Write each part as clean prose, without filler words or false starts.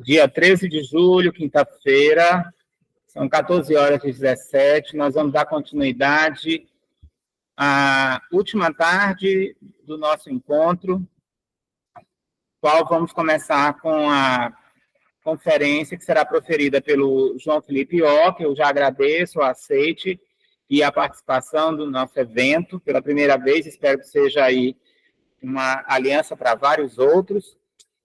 dia 13 de julho, quinta-feira, são 14h17, nós vamos dar continuidade à última tarde do nosso encontro, qual vamos começar com a conferência que será proferida pelo João Felipe Ó, que eu já agradeço o aceite e a participação do nosso evento pela primeira vez, espero que seja aí uma aliança para vários outros.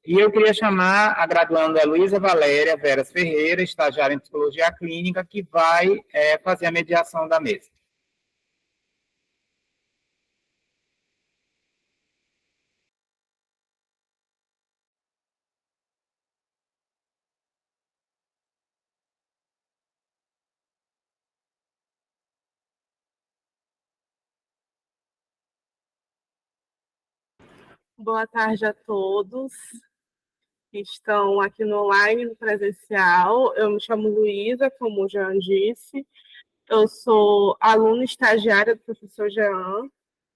E eu queria chamar a graduanda Luísa Valéria Veras Ferreira, estagiária em Psicologia Clínica, que vai fazer a mediação da mesa. Boa tarde a todos que estão aqui no online, no presencial. Eu me chamo Luísa, como o Jean disse. Eu sou aluna estagiária do professor Jean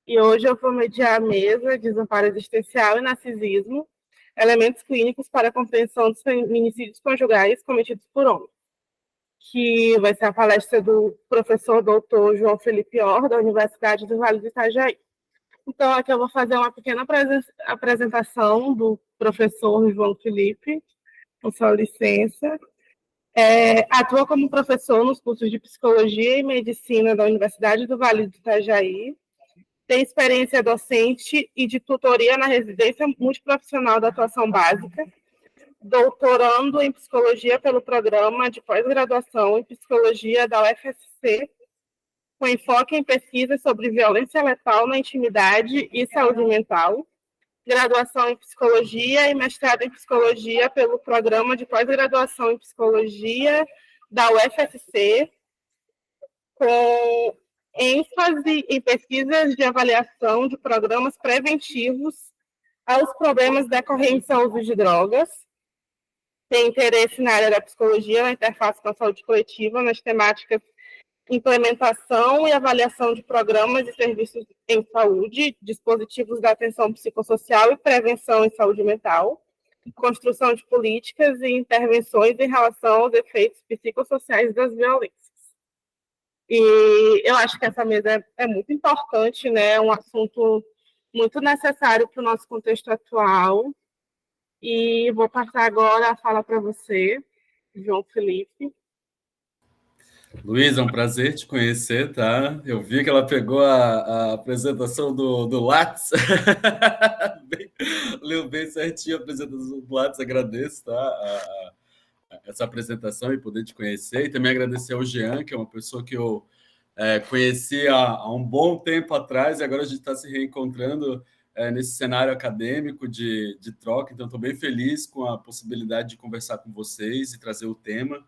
e hoje eu vou mediar a mesa Desamparo Existencial e Narcisismo, elementos clínicos para a compreensão dos feminicídios conjugais cometidos por homens, que vai ser a palestra do professor doutor João Felipe Or, da Universidade do Vale do Itajaí. Então, aqui eu vou fazer uma pequena apresentação do professor João Felipe, com sua licença. Atua como professor nos cursos de Psicologia e Medicina da Universidade do Vale do Itajaí. Tem experiência docente e de tutoria na residência multiprofissional da atuação básica. Doutorando em Psicologia pelo Programa de Pós-Graduação em Psicologia da UFSC, com enfoque em pesquisa sobre violência letal na intimidade e saúde mental, graduação em Psicologia e mestrado em Psicologia pelo Programa de Pós-Graduação em Psicologia da UFSC, com ênfase em pesquisas de avaliação de programas preventivos aos problemas decorrentes ao uso de drogas. Tem interesse na área da psicologia, na interface com a saúde coletiva, nas temáticas implementação e avaliação de programas e serviços em saúde, dispositivos da atenção psicossocial e prevenção em saúde mental, construção de políticas e intervenções em relação aos efeitos psicossociais das violências. E eu acho que essa mesa é muito importante, né? É um assunto muito necessário para o nosso contexto atual. E vou passar agora a fala para você, João Felipe. Luísa, é um prazer te conhecer, tá? Eu vi que ela pegou a apresentação do Lattes. Leu bem certinho a apresentação do Lattes, agradeço, tá? Essa apresentação e poder te conhecer. E também agradecer ao Jean, que é uma pessoa que eu conheci há um bom tempo atrás, e agora a gente está se reencontrando nesse cenário acadêmico de troca. Então, estou bem feliz com a possibilidade de conversar com vocês e trazer o tema.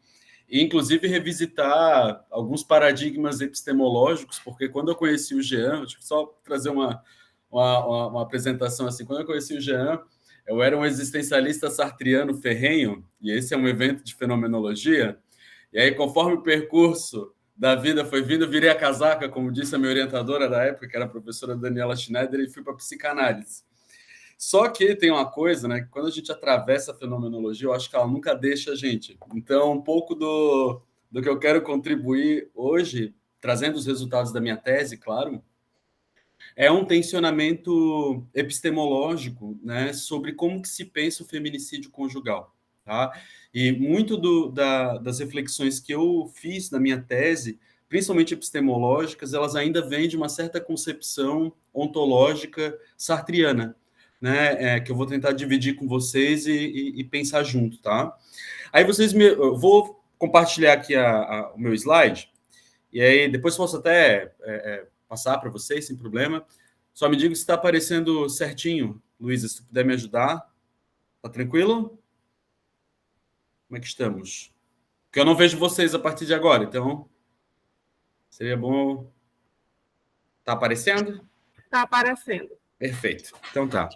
E, inclusive, revisitar alguns paradigmas epistemológicos, porque quando eu conheci o Jean, deixa eu só trazer uma apresentação assim, quando eu conheci o Jean, eu era um existencialista sartriano ferrenho, e esse é um evento de fenomenologia, e aí, conforme o percurso da vida foi vindo, virei a casaca, como disse a minha orientadora da época, que era a professora Daniela Schneider, e fui para a psicanálise. Só que tem uma coisa, né? Que quando a gente atravessa a fenomenologia, eu acho que ela nunca deixa a gente. Então, um pouco do que eu quero contribuir hoje, trazendo os resultados da minha tese, claro, é um tensionamento epistemológico, né? Sobre como que se pensa o feminicídio conjugal, tá? E muito das reflexões que eu fiz na minha tese, principalmente epistemológicas, elas ainda vêm de uma certa concepção ontológica sartriana, né, que eu vou tentar dividir com vocês e pensar junto, tá? Aí eu vou compartilhar aqui o meu slide, e aí depois posso até passar para vocês, sem problema. Só me diga se está aparecendo certinho, Luísa, se tu puder me ajudar. Tá tranquilo? Como é que estamos? Porque eu não vejo vocês a partir de agora, então seria bom... Tá aparecendo? Tá aparecendo. Perfeito. Então tá.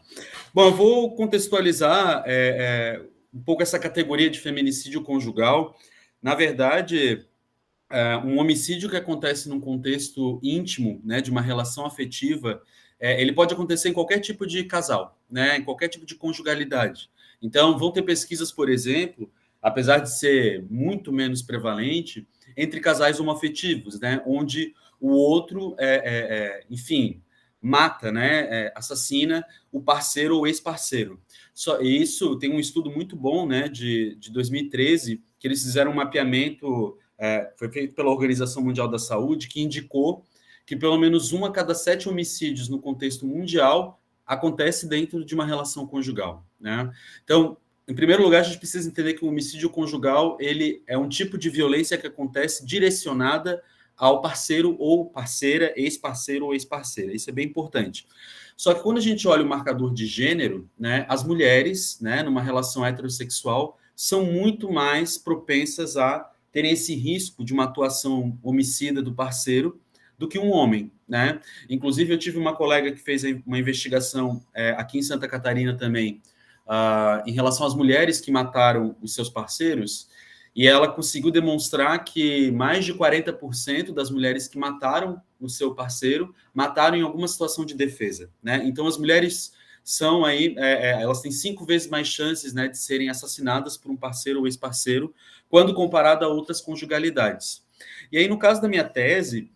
Bom, eu vou contextualizar um pouco essa categoria de feminicídio conjugal. Na verdade, um homicídio que acontece num contexto íntimo, né, de uma relação afetiva, ele pode acontecer em qualquer tipo de casal, né, em qualquer tipo de conjugalidade. Então, vão ter pesquisas, por exemplo, apesar de ser muito menos prevalente, entre casais homoafetivos, né? Onde o outro, enfim, mata, né? Assassina o parceiro ou ex-parceiro. Isso tem um estudo muito bom, né? De 2013, que eles fizeram um mapeamento, foi feito pela Organização Mundial da Saúde, que indicou que pelo menos 1 a cada 7 homicídios no contexto mundial acontece dentro de uma relação conjugal, né? Então, em primeiro lugar, a gente precisa entender que o homicídio conjugal ele é um tipo de violência que acontece direcionada ao parceiro ou parceira, ex-parceiro ou ex-parceira. Isso é bem importante. Só que quando a gente olha o marcador de gênero, né, as mulheres, né, numa relação heterossexual, são muito mais propensas a terem esse risco de uma atuação homicida do parceiro do que um homem, né? Inclusive, eu tive uma colega que fez uma investigação aqui em Santa Catarina também, em relação às mulheres que mataram os seus parceiros, e ela conseguiu demonstrar que mais de 40% das mulheres que mataram o seu parceiro mataram em alguma situação de defesa, né? Então, as mulheres são aí, elas têm 5 vezes mais chances, né, de serem assassinadas por um parceiro ou ex-parceiro, quando comparado a outras conjugalidades. E aí, no caso da minha tese,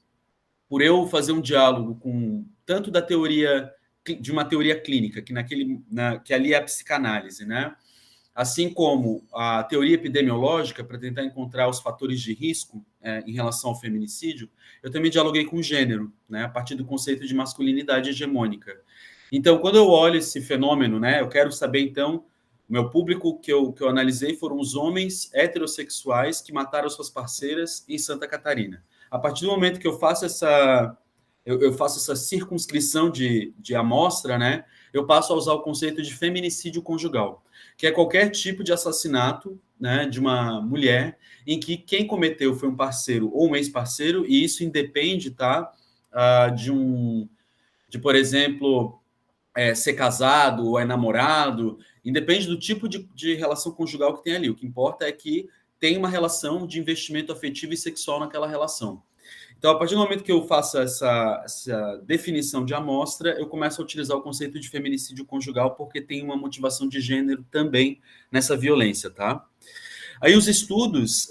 por eu fazer um diálogo com tanto da teoria de uma teoria clínica, que ali é a psicanálise, né? Assim como a teoria epidemiológica, para tentar encontrar os fatores de risco em relação ao feminicídio, eu também dialoguei com o gênero, né? A partir do conceito de masculinidade hegemônica. Então, quando eu olho esse fenômeno, né, eu quero saber, então, o meu público que eu analisei foram os homens heterossexuais que mataram suas parceiras em Santa Catarina. A partir do momento que eu faço essa circunscrição de amostra, né, eu passo a usar o conceito de feminicídio conjugal, que é qualquer tipo de assassinato, né, de uma mulher em que quem cometeu foi um parceiro ou um ex-parceiro, e isso independe, tá, por exemplo, ser casado ou é namorado, independe do tipo de relação conjugal que tem ali. O que importa é que tem uma relação de investimento afetivo e sexual naquela relação. Então, a partir do momento que eu faço essa definição de amostra, eu começo a utilizar o conceito de feminicídio conjugal, porque tem uma motivação de gênero também nessa violência, tá? Aí os estudos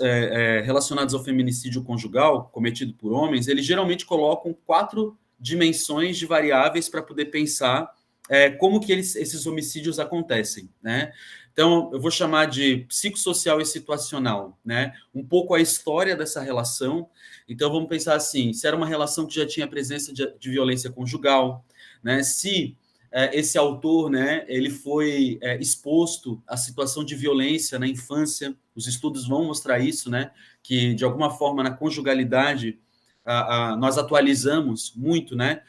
relacionados ao feminicídio conjugal cometido por homens, eles geralmente colocam 4 dimensões de variáveis para poder pensar como que esses homicídios acontecem, né? Então, eu vou chamar de psicossocial e situacional, né? Um pouco a história dessa relação. Então, vamos pensar assim, se era uma relação que já tinha presença de violência conjugal, né? Se esse autor, né, ele foi exposto à situação de violência na infância, os estudos vão mostrar isso, né? Que, de alguma forma, na conjugalidade, nós atualizamos muito, né?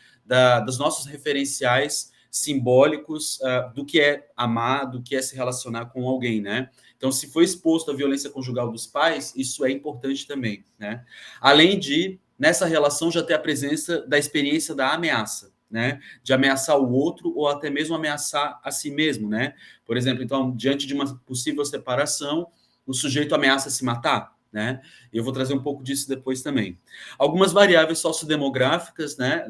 Dos nossos referenciais simbólicos do que é amar, do que é se relacionar com alguém, né? Então, se foi exposto à violência conjugal dos pais, isso é importante também, né? Além de, nessa relação, já ter a presença da experiência da ameaça, né? De ameaçar o outro ou até mesmo ameaçar a si mesmo, né? Por exemplo, então, diante de uma possível separação, o sujeito ameaça se matar, né? Eu vou trazer um pouco disso depois também. Algumas variáveis sociodemográficas, né?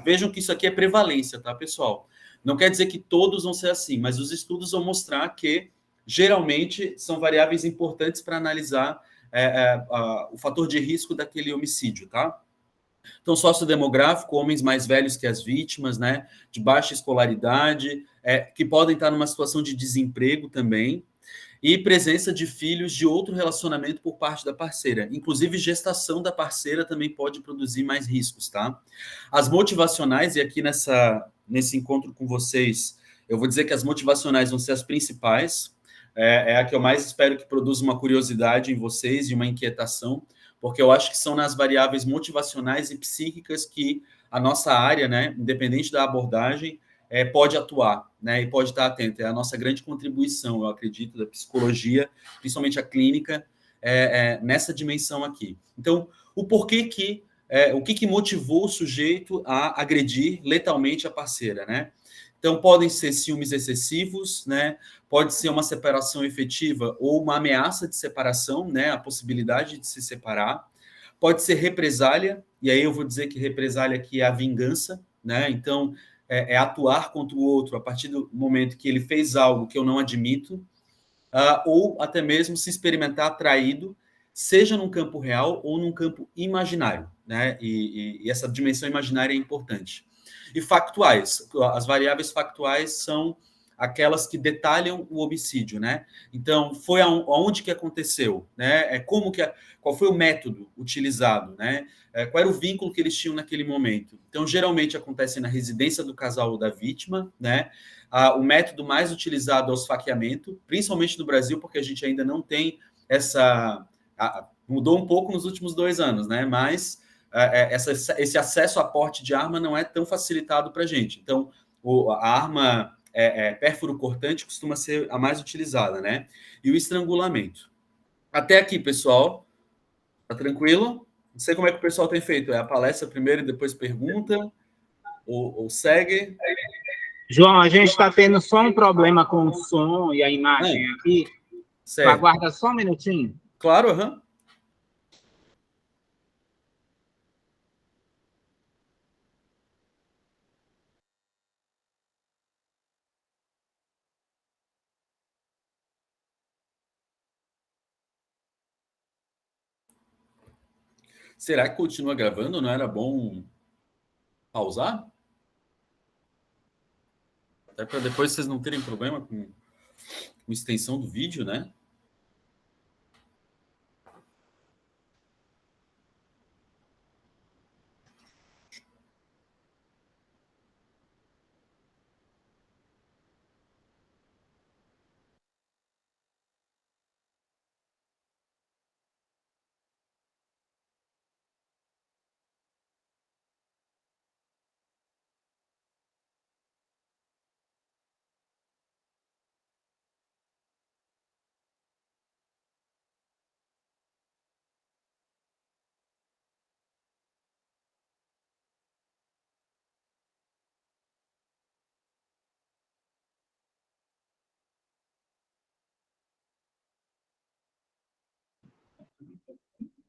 Vejam que isso aqui é prevalência, tá, pessoal? Não quer dizer que todos vão ser assim, mas os estudos vão mostrar que, geralmente, são variáveis importantes para analisar o fator de risco daquele homicídio, tá? Então, sociodemográfico, homens mais velhos que as vítimas, né? De baixa escolaridade, que podem estar numa situação de desemprego também, e presença de filhos de outro relacionamento por parte da parceira. Inclusive, gestação da parceira também pode produzir mais riscos, tá? As motivacionais, e aqui nesse encontro com vocês, eu vou dizer que as motivacionais vão ser as principais, é a que eu mais espero que produza uma curiosidade em vocês e uma inquietação, porque eu acho que são nas variáveis motivacionais e psíquicas que a nossa área, né, independente da abordagem, pode atuar, né, e pode estar atento. É a nossa grande contribuição, eu acredito, da psicologia, principalmente a clínica, nessa dimensão aqui. Então, o que motivou o sujeito a agredir letalmente a parceira, né? Então, podem ser ciúmes excessivos, né? Pode ser uma separação efetiva ou uma ameaça de separação, né? A possibilidade de se separar. Pode ser represália, e aí eu vou dizer que represália aqui é a vingança, né? Então, atuar contra o outro a partir do momento que ele fez algo que eu não admito, ou até mesmo se experimentar atraído, seja num campo real ou num campo imaginário, né? E essa dimensão imaginária é importante. E factuais, as variáveis factuais são aquelas que detalham o homicídio, né? Então, foi aonde que aconteceu, né? Qual foi o método utilizado, né? Qual era o vínculo que eles tinham naquele momento. Então, geralmente acontece na residência do casal ou da vítima, né? O método mais utilizado é o esfaqueamento, principalmente no Brasil, porque a gente ainda não tem essa... mudou um pouco nos últimos 2 anos, né? Mas esse acesso a porte de arma não é tão facilitado para a gente. Então, a arma pérfuro cortante costuma ser a mais utilizada, né? E o estrangulamento. Até aqui, pessoal. Tá tranquilo? Não sei como é que o pessoal tem feito. É a palestra primeiro e depois pergunta? Ou segue? João, a gente está tendo só um problema com o som e a imagem aqui. Certo. Aguarda só um minutinho. Claro, aham. Será que continua gravando? Não era bom pausar? Até para depois vocês não terem problema com extensão do vídeo, né?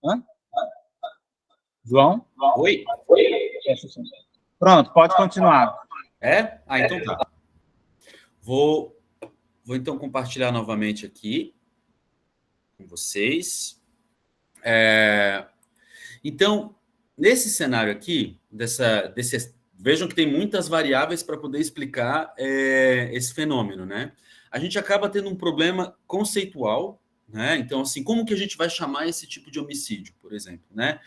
Hã? João? Oi? Pronto, pode continuar. Então tá. Vou então compartilhar novamente aqui com vocês. Então, nesse cenário aqui, vejam que tem muitas variáveis para poder explicar esse fenômeno, né? A gente acaba tendo um problema conceitual, né? Então, assim, como que a gente vai chamar esse tipo de homicídio, por exemplo, né?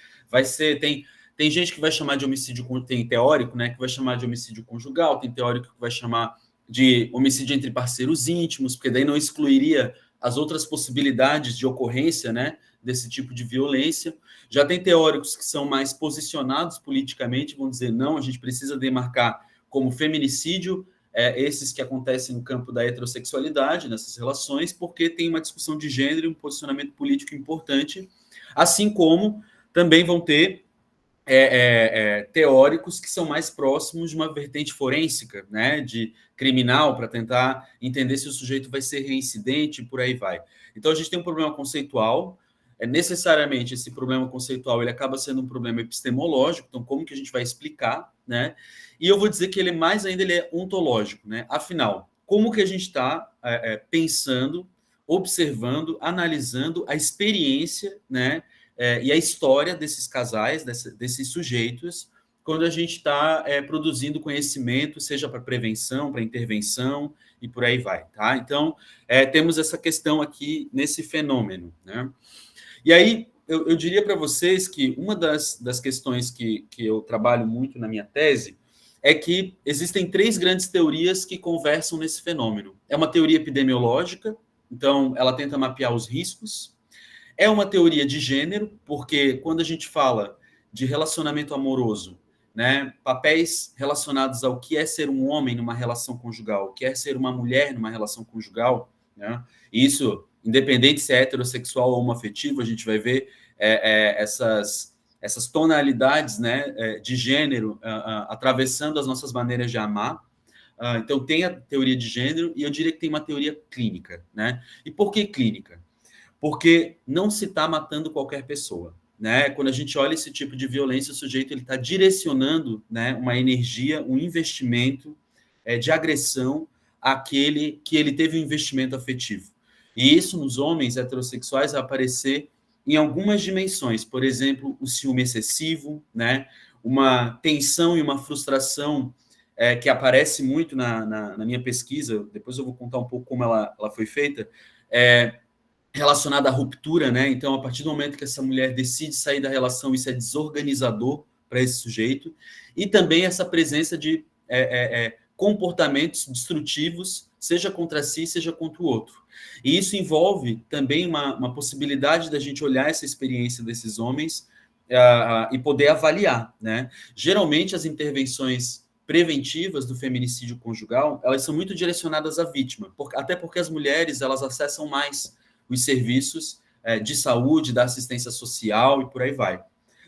Tem gente que vai chamar de homicídio, tem teórico, né, que vai chamar de homicídio conjugal, tem teórico que vai chamar de homicídio entre parceiros íntimos, porque daí não excluiria as outras possibilidades de ocorrência, né, desse tipo de violência. Já tem teóricos que são mais posicionados politicamente, vão dizer, não, a gente precisa demarcar como feminicídio esses que acontecem no campo da heterossexualidade, nessas relações, porque tem uma discussão de gênero e um posicionamento político importante, assim como também vão ter teóricos que são mais próximos de uma vertente forênsica, né, de criminal, para tentar entender se o sujeito vai ser reincidente e por aí vai. Então, a gente tem um problema conceitual, necessariamente esse problema conceitual ele acaba sendo um problema epistemológico, então como que a gente vai explicar, né? E eu vou dizer que ele mais ainda ele é ontológico, né? Afinal, como que a gente está pensando, observando, analisando a experiência, né? E a história desses casais, desses sujeitos, quando a gente está produzindo conhecimento, seja para prevenção, para intervenção e por aí vai, tá? Então, temos essa questão aqui nesse fenômeno, né? E aí, eu diria para vocês que uma das questões que eu trabalho muito na minha tese é que existem 3 grandes teorias que conversam nesse fenômeno. É uma teoria epidemiológica, então ela tenta mapear os riscos. É uma teoria de gênero, porque quando a gente fala de relacionamento amoroso, né, papéis relacionados ao que é ser um homem numa relação conjugal, o que é ser uma mulher numa relação conjugal, né, isso, independente se é heterossexual ou homoafetivo, a gente vai ver essas tonalidades, né, de gênero atravessando as nossas maneiras de amar. Então, tem a teoria de gênero e eu diria que tem uma teoria clínica, né? E por que clínica? Porque não se está matando qualquer pessoa, né? Quando a gente olha esse tipo de violência, o sujeito ele está direcionando, né, uma energia, um investimento de agressão àquele que ele teve um investimento afetivo. E isso nos homens heterossexuais vai aparecer em algumas dimensões, por exemplo, o ciúme excessivo, né? Uma tensão e uma frustração que aparece muito na minha pesquisa, depois eu vou contar um pouco como ela foi feita, relacionada à ruptura, né? Então, a partir do momento que essa mulher decide sair da relação, isso é desorganizador para esse sujeito, e também essa presença de comportamentos destrutivos, seja contra si, seja contra o outro. E isso envolve também uma possibilidade da gente olhar essa experiência desses homens e poder avaliar, né? Geralmente, as intervenções preventivas do feminicídio conjugal, elas são muito direcionadas à vítima, até porque as mulheres, elas acessam mais os serviços de saúde, da assistência social e por aí vai.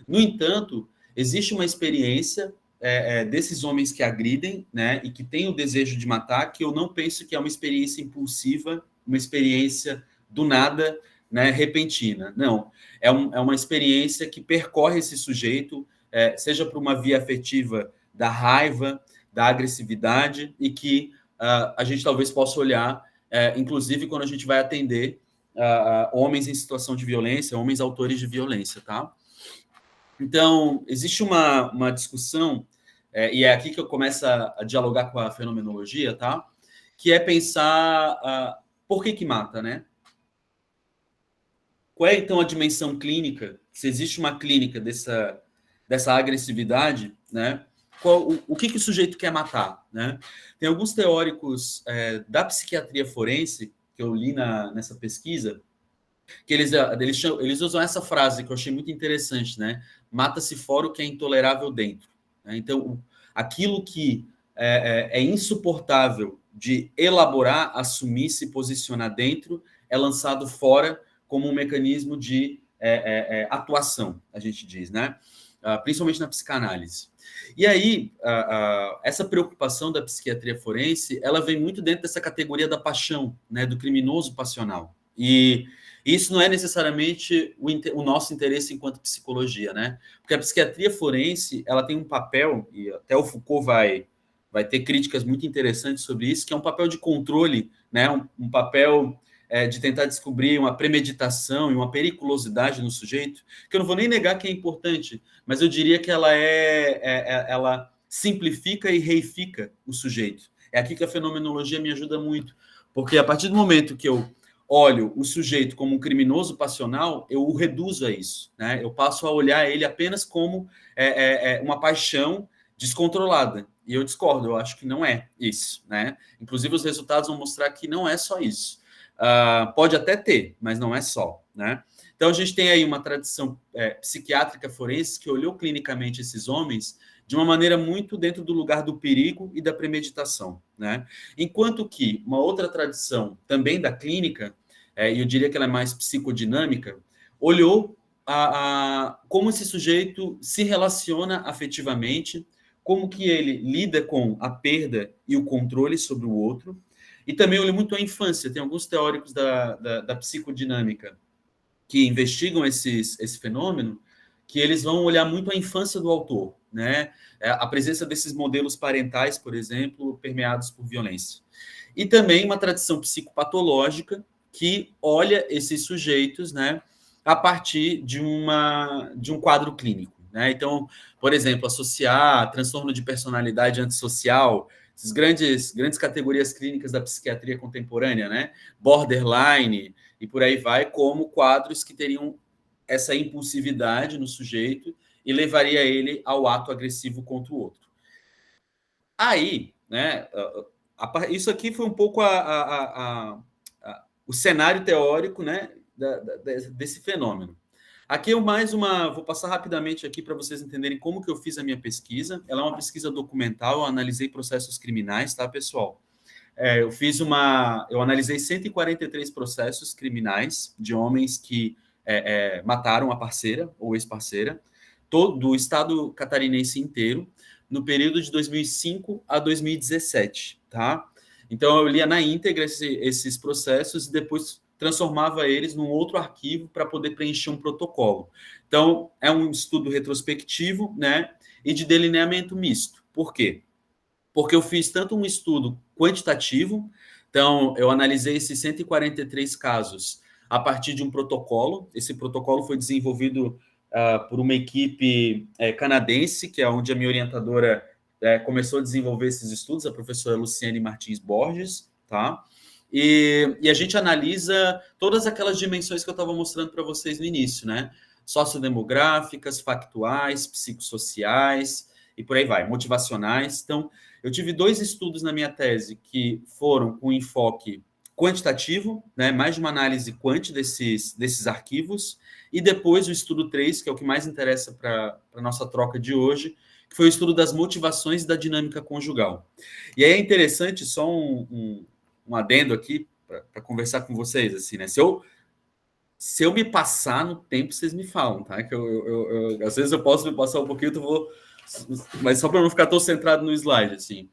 No entanto, existe uma experiência desses homens que agridem, né, e que têm o desejo de matar, que eu não penso que é uma experiência impulsiva, uma experiência do nada, né, repentina. Não, é uma experiência que percorre esse sujeito, seja por uma via afetiva da raiva, da agressividade, e que a gente talvez possa olhar, inclusive quando a gente vai atender homens em situação de violência, homens autores de violência, tá? Então, existe uma discussão, e é aqui que eu começo a dialogar com a fenomenologia, tá? Que é pensar por que mata, né? Qual é, então, a dimensão clínica? Se existe uma clínica dessa agressividade, né? O que o sujeito quer matar, né? Tem alguns teóricos da psiquiatria forense, que eu li nessa pesquisa, que eles usam essa frase que eu achei muito interessante, né? Mata-se fora o que é intolerável dentro. Né? Então, aquilo que é insuportável de elaborar, assumir, se posicionar dentro, é lançado fora como um mecanismo de atuação, a gente diz, né? Principalmente na psicanálise. E aí, essa preocupação da psiquiatria forense, ela vem muito dentro dessa categoria da paixão, né? Do criminoso passional. E isso não é necessariamente o nosso interesse enquanto psicologia, né? Porque a psiquiatria forense, ela tem um papel, e até o Foucault vai ter críticas muito interessantes sobre isso, que é um papel de controle, né? Um papel de tentar descobrir uma premeditação e uma periculosidade no sujeito, que eu não vou nem negar que é importante, mas eu diria que ela simplifica e reifica o sujeito. É aqui que a fenomenologia me ajuda muito, porque a partir do momento que eu olho o sujeito como um criminoso passional, eu o reduzo a isso, né? Eu passo a olhar ele apenas como uma paixão descontrolada. E eu discordo, eu acho que não é isso, né? Inclusive, os resultados vão mostrar que não é só isso. Pode até ter, mas não é só, né? Então, a gente tem aí uma tradição psiquiátrica forense que olhou clinicamente esses homens de uma maneira muito dentro do lugar do perigo e da premeditação, né? Enquanto que uma outra tradição, também da clínica, e eu diria que ela é mais psicodinâmica, olhou como esse sujeito se relaciona afetivamente, como que ele lida com a perda e o controle sobre o outro, e também olhou muito a infância. Tem alguns teóricos da psicodinâmica que investigam esse fenômeno, que eles vão olhar muito a infância do autor, né? A presença desses modelos parentais, por exemplo, permeados por violência. E também uma tradição psicopatológica que olha esses sujeitos, né, a partir de um quadro clínico, né? Então, por exemplo, associar transtorno de personalidade antissocial, essas grandes categorias clínicas da psiquiatria contemporânea, né? Borderline e por aí vai, como quadros que teriam essa impulsividade no sujeito e levaria ele ao ato agressivo contra o outro. Aí, né, isso aqui foi um pouco o cenário teórico, né, desse fenômeno. Aqui vou passar rapidamente aqui para vocês entenderem como que eu fiz a minha pesquisa. Ela é uma pesquisa documental, eu analisei processos criminais, tá, pessoal? Eu analisei 143 processos criminais de homens que mataram a parceira ou ex-parceira, do estado catarinense inteiro, no período de 2005 a 2017, tá? Então, eu lia na íntegra esses processos e depois transformava eles num outro arquivo para poder preencher um protocolo. Então, é um estudo retrospectivo, né, e de delineamento misto. Por quê? Porque eu fiz tanto um estudo quantitativo, Então, eu analisei esses 143 casos a partir de um protocolo. Esse protocolo foi desenvolvido por uma equipe canadense, que é onde a minha orientadora começou a desenvolver esses estudos, a professora Luciane Martins Borges, tá? E a gente analisa todas aquelas dimensões que eu estava mostrando para vocês no início, né? Sociodemográficas, factuais, psicossociais e por aí vai, motivacionais. Então, eu tive 2 estudos na minha tese que foram com enfoque quantitativo, né, mais de uma análise quant desses arquivos, e depois o estudo 3, que é o que mais interessa para a nossa troca de hoje, que foi o estudo das motivações e da dinâmica conjugal. E aí é interessante, só um adendo aqui, para conversar com vocês, assim, né? Se eu me passar no tempo, vocês me falam, tá? Que às vezes eu posso me passar um pouquinho, mas só para não ficar tão centrado no slide, assim.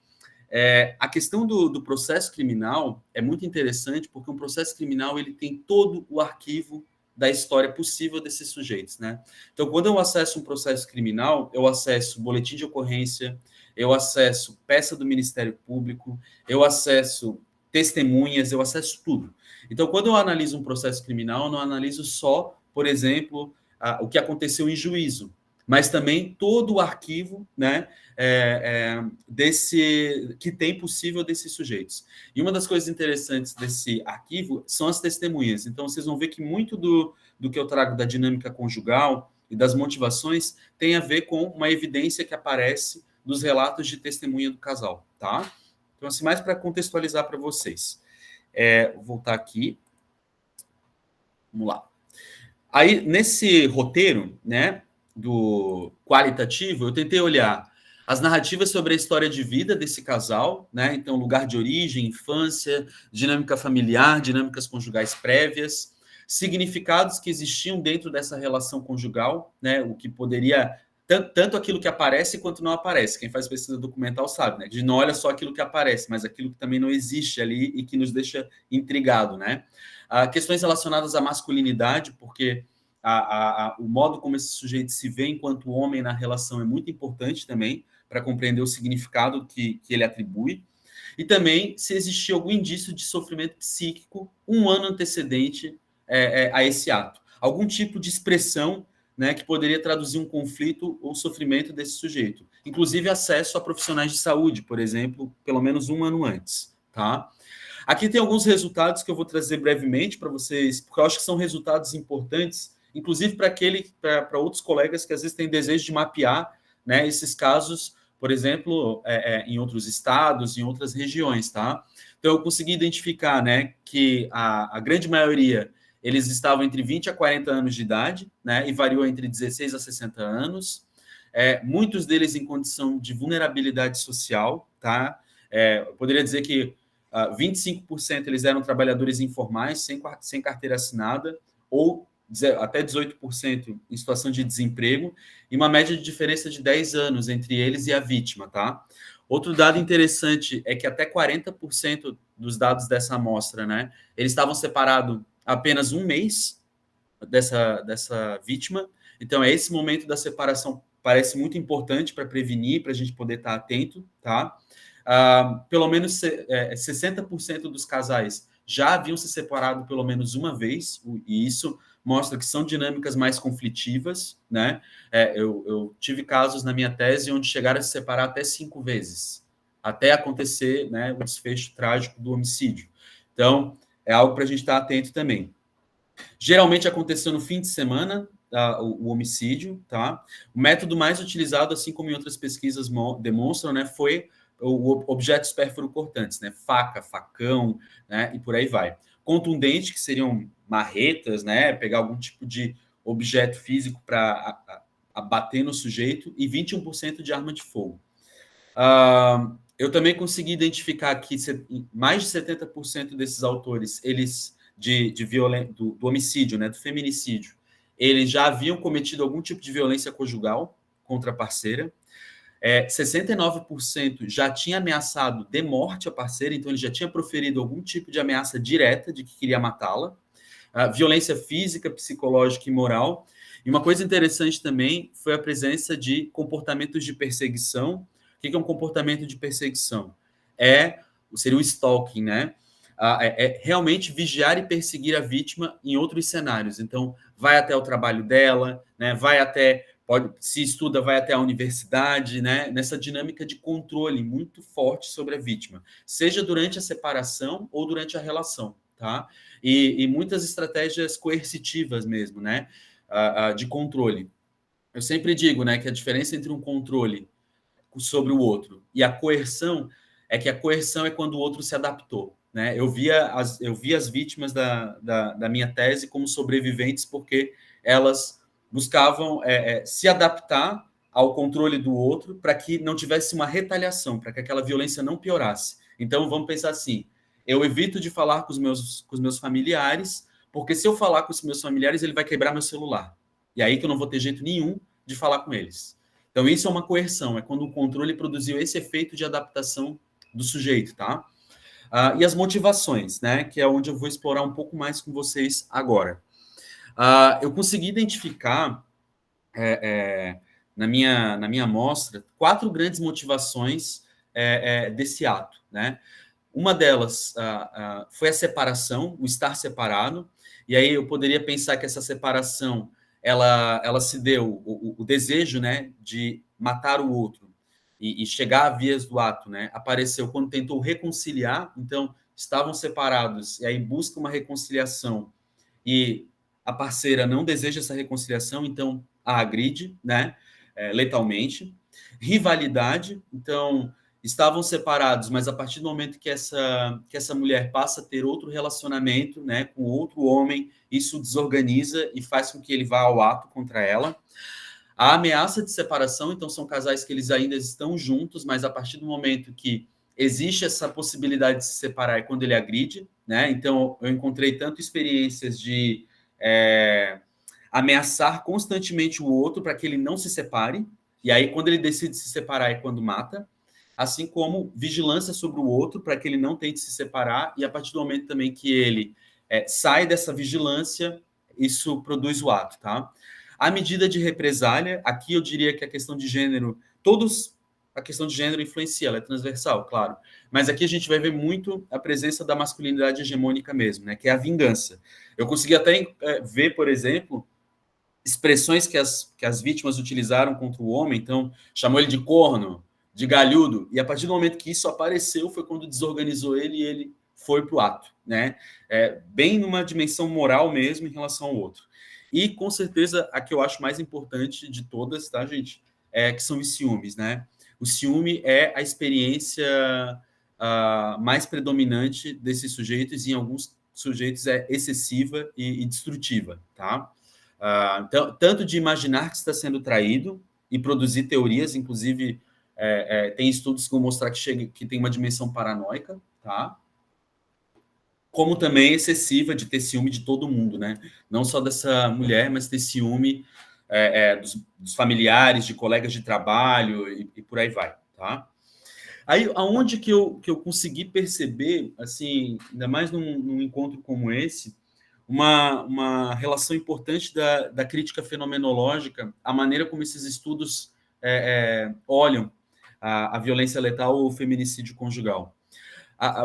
A questão do processo criminal é muito interessante, porque um processo criminal ele tem todo o arquivo da história possível desses sujeitos, né? Então, quando eu acesso um processo criminal, eu acesso boletim de ocorrência, eu acesso peça do Ministério Público, eu acesso testemunhas, eu acesso tudo. Então, quando eu analiso um processo criminal, eu não analiso só, por exemplo, o que aconteceu em juízo, mas também todo o arquivo, né, que tem possível desses sujeitos. E uma das coisas interessantes desse arquivo são as testemunhas. Então, vocês vão ver que muito do que eu trago da dinâmica conjugal e das motivações tem a ver com uma evidência que aparece dos relatos de testemunha do casal, tá? Então, assim, mais para contextualizar para vocês. Vou voltar aqui. Vamos lá. Aí, nesse roteiro, né, do qualitativo, eu tentei olhar as narrativas sobre a história de vida desse casal, né? Então, lugar de origem, infância, dinâmica familiar, dinâmicas conjugais prévias, significados que existiam dentro dessa relação conjugal, né? O que poderia tanto aquilo que aparece quanto não aparece. Quem faz pesquisa documental sabe, né? De não olha só aquilo que aparece, mas aquilo que também não existe ali e que nos deixa intrigado, né? Questões relacionadas à masculinidade, porque o modo como esse sujeito se vê enquanto homem na relação é muito importante também para compreender o significado que ele atribui. E também se existia algum indício de sofrimento psíquico um ano antecedente a esse ato. Algum tipo de expressão, né, que poderia traduzir um conflito ou sofrimento desse sujeito. Inclusive acesso a profissionais de saúde, por exemplo, pelo menos um ano antes. Tá? Aqui tem alguns resultados que eu vou trazer brevemente para vocês, porque eu acho que são resultados importantes, inclusive para outros colegas que às vezes têm desejo de mapear, né, esses casos, por exemplo, em outros estados, em outras regiões, tá? Então, eu consegui identificar, né, que a grande maioria, eles estavam entre 20 a 40 anos de idade, né, e variou entre 16 a 60 anos. Muitos deles em condição de vulnerabilidade social, tá? Eu poderia dizer que 25% eles eram trabalhadores informais, sem carteira assinada, ou até 18% em situação de desemprego, e uma média de diferença de 10 anos entre eles e a vítima, tá? Outro dado interessante é que até 40% dos dados dessa amostra, né, eles estavam separados apenas um mês dessa vítima. Então, esse momento da separação parece muito importante para prevenir, para a gente poder estar atento, tá? Pelo menos 60% dos casais já haviam se separado pelo menos uma vez, e isso mostra que são dinâmicas mais conflitivas, né? Eu tive casos na minha tese onde chegaram a se separar até 5 vezes, até acontecer, né, o desfecho trágico do homicídio. Então, é algo para a gente estar atento também. Geralmente aconteceu no fim de semana, o homicídio, tá? O método mais utilizado, assim como em outras pesquisas demonstram, né, foi objetos pérfuro-cortantes, né? Faca, facão, né? E por aí vai. Contundente, que seriam marretas, né? Pegar algum tipo de objeto físico para abater no sujeito, e 21% de arma de fogo. Eu também consegui identificar que mais de 70% desses autores, eles do homicídio, né? Do feminicídio, eles já haviam cometido algum tipo de violência conjugal contra a parceira. 69% já tinha ameaçado de morte a parceira, então ele já tinha proferido algum tipo de ameaça direta de que queria matá-la. Violência física, psicológica e moral. E uma coisa interessante também foi a presença de comportamentos de perseguição. O que é um comportamento de perseguição? Seria o stalking, né? realmente vigiar e perseguir a vítima em outros cenários. Então, vai até o trabalho dela, né? Vai até, se estuda, vai até a universidade, né? Nessa dinâmica de controle muito forte sobre a vítima, seja durante a separação ou durante a relação, tá? E muitas estratégias coercitivas mesmo, né? De controle. Eu sempre digo, né, que a diferença entre um controle sobre o outro e a coerção é que a coerção é quando o outro se adaptou, né? Eu via as vítimas da minha tese como sobreviventes porque elas buscavam se adaptar ao controle do outro para que não tivesse uma retaliação, para que aquela violência não piorasse. Então, vamos pensar assim, eu evito de falar com os meus familiares, porque se eu falar com os meus familiares, ele vai quebrar meu celular. E aí que eu não vou ter jeito nenhum de falar com eles. Então, isso é uma coerção, é quando o controle produziu esse efeito de adaptação do sujeito, tá? E as motivações, né? Que é onde eu vou explorar um pouco mais com vocês agora. Eu consegui identificar, na minha amostra, 4 grandes motivações desse ato, né? Uma delas foi a separação, o estar separado, e aí eu poderia pensar que essa separação ela se deu, o desejo, né, de matar o outro e chegar a vias do ato, né, apareceu quando tentou reconciliar, então estavam separados, e aí busca uma reconciliação, e a parceira não deseja essa reconciliação, então a agride, né, letalmente. Rivalidade, então estavam separados, mas a partir do momento que essa mulher passa a ter outro relacionamento, né, com outro homem, isso desorganiza e faz com que ele vá ao ato contra ela. A ameaça de separação, então são casais que eles ainda estão juntos, mas a partir do momento que existe essa possibilidade de se separar é quando ele agride, né? Então eu encontrei tanto experiências de ameaçar constantemente o outro para que ele não se separe, e aí quando ele decide se separar é quando mata, assim como vigilância sobre o outro para que ele não tente se separar, e a partir do momento também que ele sai dessa vigilância, isso produz o ato, tá? A medida de represália, aqui eu diria que a questão de gênero, a questão de gênero influencia, ela é transversal, claro, mas aqui a gente vai ver muito a presença da masculinidade hegemônica mesmo, né, que é a vingança. Eu consegui até ver, por exemplo, expressões que as vítimas utilizaram contra o homem, então chamou ele de corno, de galhudo, e a partir do momento que isso apareceu foi quando desorganizou ele e ele foi para o ato, né? Bem numa dimensão moral mesmo em relação ao outro. E, com certeza, a que eu acho mais importante de todas, tá, gente? Que são os ciúmes, né? O ciúme é a experiência mais predominante desses sujeitos, e em alguns sujeitos é excessiva e destrutiva, tá? Então, tanto de imaginar que está sendo traído e produzir teorias, inclusive tem estudos que vão mostrar que tem uma dimensão paranoica, tá? Como também excessiva de ter ciúme de todo mundo, né? Não só dessa mulher, mas ter ciúme dos familiares, de colegas de trabalho e por aí vai, tá? Aí, aonde que eu consegui perceber, assim, ainda mais num encontro como esse, uma relação importante da crítica fenomenológica, a maneira como esses estudos olham a violência letal ou o feminicídio conjugal.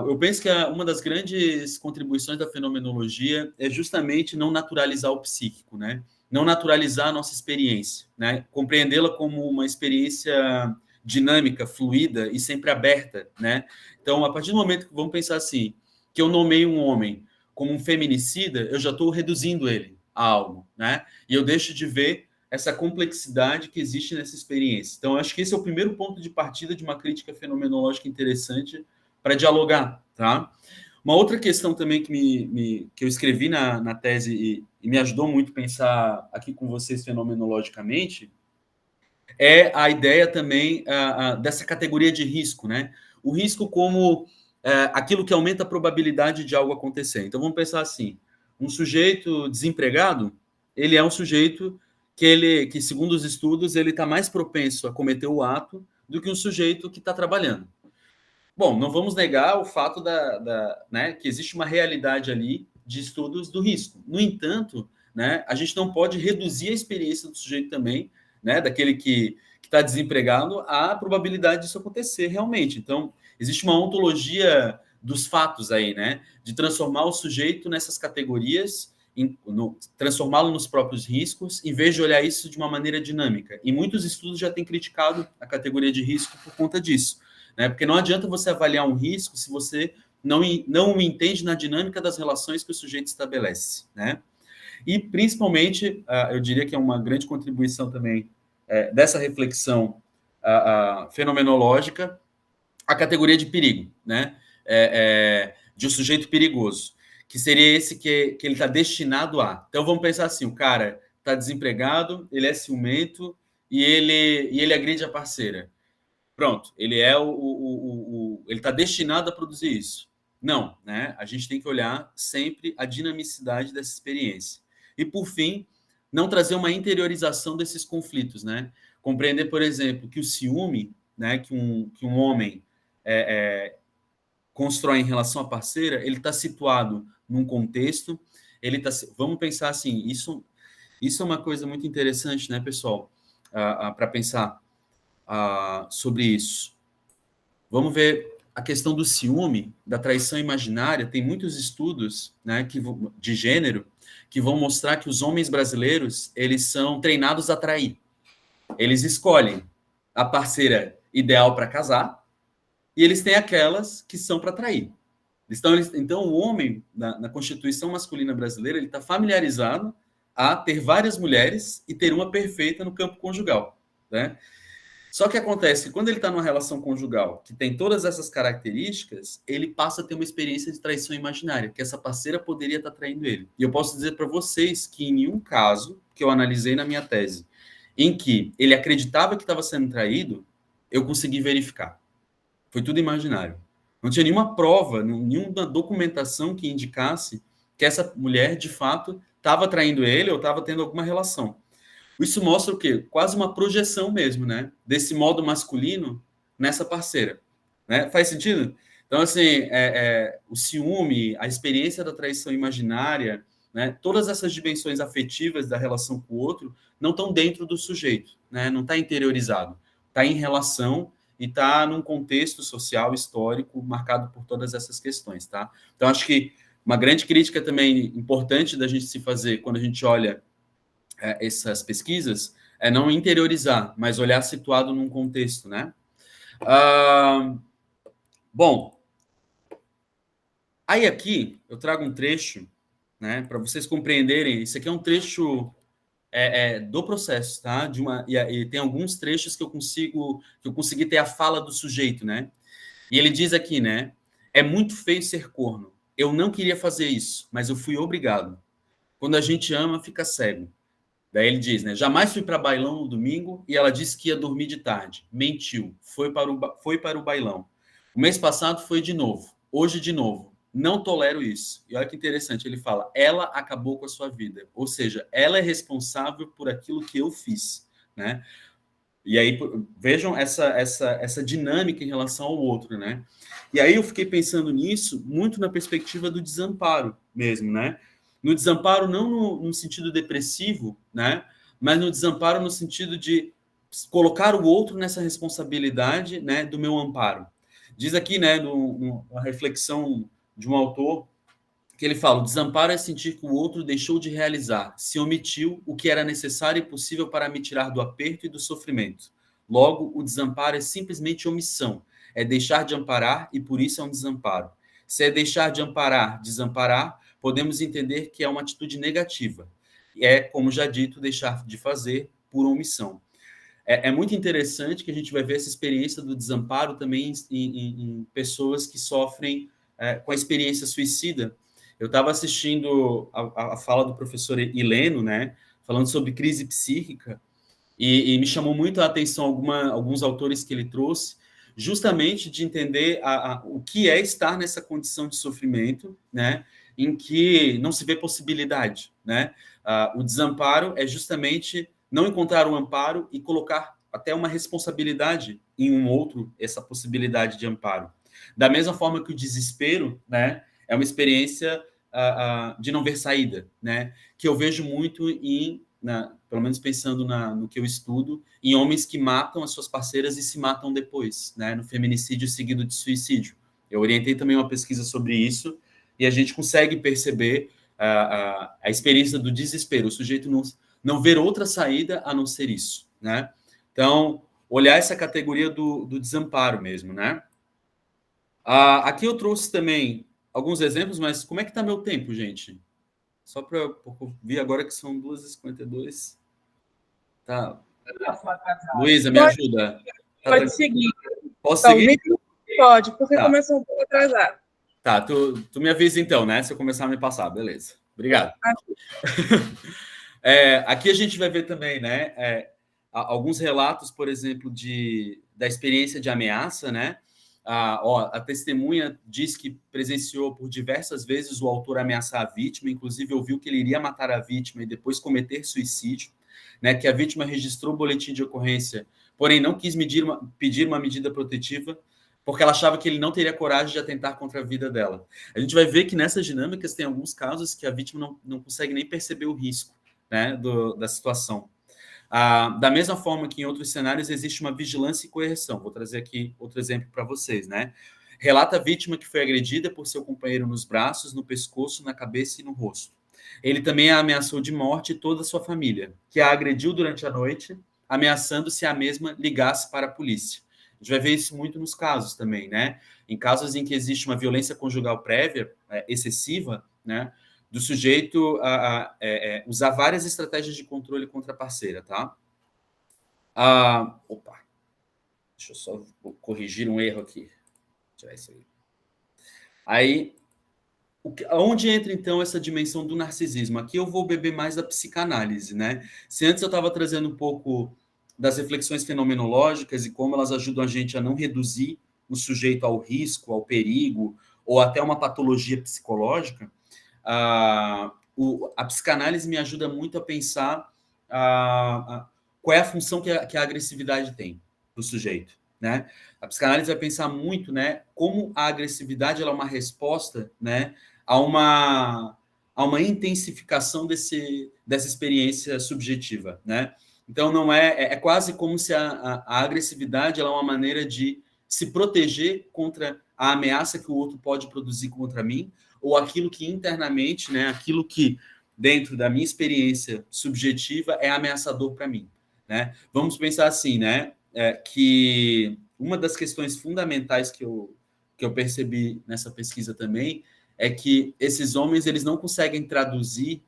Eu penso que uma das grandes contribuições da fenomenologia é justamente não naturalizar o psíquico, né? Não naturalizar a nossa experiência, né? Compreendê-la como uma experiência dinâmica, fluida e sempre aberta, né? Então, a partir do momento que vamos pensar assim, que eu nomeio um homem como um feminicida, eu já estou reduzindo ele a algo, né? E eu deixo de ver essa complexidade que existe nessa experiência. Então, acho que esse é o primeiro ponto de partida de uma crítica fenomenológica interessante para dialogar, tá? Uma outra questão também que eu escrevi na tese e me ajudou muito a pensar aqui com vocês fenomenologicamente é a ideia também dessa categoria de risco, né? O risco como aquilo que aumenta a probabilidade de algo acontecer. Então, vamos pensar assim, um sujeito desempregado, ele é um sujeito que segundo os estudos, ele está mais propenso a cometer o ato do que um sujeito que está trabalhando. Bom, não vamos negar o fato né, que existe uma realidade ali de estudos do risco. No entanto, né, a gente não pode reduzir a experiência do sujeito também, né, daquele que está desempregado, à probabilidade disso acontecer realmente. Então, existe uma ontologia dos fatos aí, né? De transformar o sujeito nessas categorias, transformá-lo nos próprios riscos, em vez de olhar isso de uma maneira dinâmica. E muitos estudos já têm criticado a categoria de risco por conta disso, né? Porque não adianta você avaliar um risco se você não o entende na dinâmica das relações que o sujeito estabelece, né? E, principalmente, eu diria que é uma grande contribuição também dessa reflexão fenomenológica, a categoria de perigo, né? De um sujeito perigoso, que seria esse que ele está destinado a. Então, vamos pensar assim, o cara está desempregado, ele é ciumento e ele agride a parceira. Pronto, ele ele está destinado a produzir isso. Não, né? A gente tem que olhar sempre a dinamicidade dessa experiência. E, por fim, não trazer uma interiorização desses conflitos, né? Compreender, por exemplo, que o ciúme, né, que um homem constrói em relação à parceira, ele está situado num contexto, vamos pensar assim, isso é uma coisa muito interessante, né, pessoal, para pensar sobre isso. Vamos ver a questão do ciúme, da traição imaginária. Tem muitos estudos, né, de gênero que vão mostrar que os homens brasileiros, eles são treinados a trair. Eles escolhem a parceira ideal para casar e eles têm aquelas que são para trair. Então, o homem, na constituição masculina brasileira, ele está familiarizado a ter várias mulheres e ter uma perfeita no campo conjugal, né? Só que acontece que quando ele está numa relação conjugal que tem todas essas características, ele passa a ter uma experiência de traição imaginária, que essa parceira poderia estar traindo ele. E eu posso dizer para vocês que em nenhum caso que eu analisei na minha tese, em que ele acreditava que estava sendo traído, eu consegui verificar. Foi tudo imaginário. Não tinha nenhuma prova, nenhuma documentação que indicasse que essa mulher, de fato, estava traindo ele ou estava tendo alguma relação. Isso mostra o quê? Quase uma projeção mesmo, né? Desse modo masculino nessa parceira. Né? Faz sentido? Então, assim, o ciúme, a experiência da traição imaginária, né? Todas essas dimensões afetivas da relação com o outro não estão dentro do sujeito, né? Não está interiorizado. Está em relação e está num contexto social, histórico, marcado por todas essas questões, tá? Então, acho que uma grande crítica também importante da gente se fazer quando a gente olha essas pesquisas é não interiorizar, mas olhar situado num contexto, né? Bom, aí aqui eu trago um trecho, né, para vocês compreenderem. Isso aqui é um trecho do processo, tá? E tem alguns trechos que eu consegui ter a fala do sujeito, né? E ele diz aqui, né? É muito feio ser corno. Eu não queria fazer isso, mas eu fui obrigado. Quando a gente ama, fica cego. Daí ele diz, né? Jamais fui para bailão no domingo e ela disse que ia dormir de tarde. Mentiu. Foi para o bailão. O mês passado foi de novo. Hoje de novo. Não tolero isso. E olha que interessante, ele fala, ela acabou com a sua vida. Ou seja, ela é responsável por aquilo que eu fiz, né? E aí, vejam essa dinâmica em relação ao outro, né? E aí eu fiquei pensando nisso muito na perspectiva do desamparo mesmo, né? No desamparo não no sentido depressivo, né? Mas no desamparo no sentido de colocar o outro nessa responsabilidade, né, do meu amparo. Diz aqui, né, uma reflexão de um autor, que ele fala, o desamparo é sentir que o outro deixou de realizar, se omitiu o que era necessário e possível para me tirar do aperto e do sofrimento. Logo, o desamparo é simplesmente omissão, é deixar de amparar e por isso é um desamparo. Se é deixar de amparar, desamparar, podemos entender que é uma atitude negativa. É, como já dito, deixar de fazer por omissão. É muito interessante que a gente vai ver essa experiência do desamparo também em pessoas que sofrem com a experiência suicida. Eu estava assistindo a fala do professor Hileno, né, falando sobre crise psíquica, e me chamou muito a atenção alguns autores que ele trouxe, justamente de entender o que é estar nessa condição de sofrimento, né, em que não se vê possibilidade, né? O desamparo é justamente não encontrar um amparo e colocar até uma responsabilidade em um outro, essa possibilidade de amparo. Da mesma forma que o desespero, né, é uma experiência de não ver saída, né, que eu vejo muito pelo menos pensando no que eu estudo, em homens que matam as suas parceiras e se matam depois, né, no feminicídio seguido de suicídio. Eu orientei também uma pesquisa sobre isso e a gente consegue perceber a experiência do desespero, o sujeito não ver outra saída a não ser isso, né? Então, olhar essa categoria do desamparo mesmo, né? Aqui eu trouxe também alguns exemplos, mas como é que está meu tempo, gente? Só para eu ver agora que são 2h52. Tá. Luísa, me ajuda. Pode seguir. Posso seguir? Pode, porque começou um pouco atrasado. Tá, tu me avisa então, né? Se eu começar a me passar, beleza. Obrigado. Aqui a gente vai ver também, né? Alguns relatos, por exemplo, da experiência de ameaça, né? A testemunha diz que presenciou por diversas vezes o autor ameaçar a vítima, inclusive ouviu que ele iria matar a vítima e depois cometer suicídio, né? Que a vítima registrou o boletim de ocorrência, porém não quis pedir uma medida protetiva, porque ela achava que ele não teria coragem de atentar contra a vida dela. A gente vai ver que nessas dinâmicas tem alguns casos que a vítima não consegue nem perceber o risco, né, da situação. Da mesma forma que em outros cenários existe uma vigilância e coerção. Vou trazer aqui outro exemplo para vocês, né? Relata a vítima que foi agredida por seu companheiro nos braços, no pescoço, na cabeça e no rosto. Ele também a ameaçou de morte toda a sua família, que a agrediu durante a noite, ameaçando se a mesma ligasse para a polícia. A gente vai ver isso muito nos casos também, né? Em casos em que existe uma violência conjugal prévia, excessiva, né? Do sujeito usar várias estratégias de controle contra a parceira, tá? Opa! Deixa eu só corrigir um erro aqui. Tirar isso aí. Aí, onde entra, então, essa dimensão do narcisismo? Aqui eu vou beber mais da psicanálise, né? Se antes eu estava trazendo um pouco das reflexões fenomenológicas e como elas ajudam a gente a não reduzir o sujeito ao risco, ao perigo, ou até uma patologia psicológica, a psicanálise me ajuda muito a pensar qual é a função que a agressividade tem para o sujeito, né? A psicanálise vai pensar muito, né, como a agressividade ela é uma resposta, né, a uma intensificação dessa experiência subjetiva, né? Então não é quase como se a agressividade ela é uma maneira de se proteger contra a ameaça que o outro pode produzir contra mim, ou aquilo que internamente, né, aquilo que dentro da minha experiência subjetiva é ameaçador para mim, né? Vamos pensar assim, né, que uma das questões fundamentais que eu percebi nessa pesquisa também é que esses homens eles não conseguem traduzir,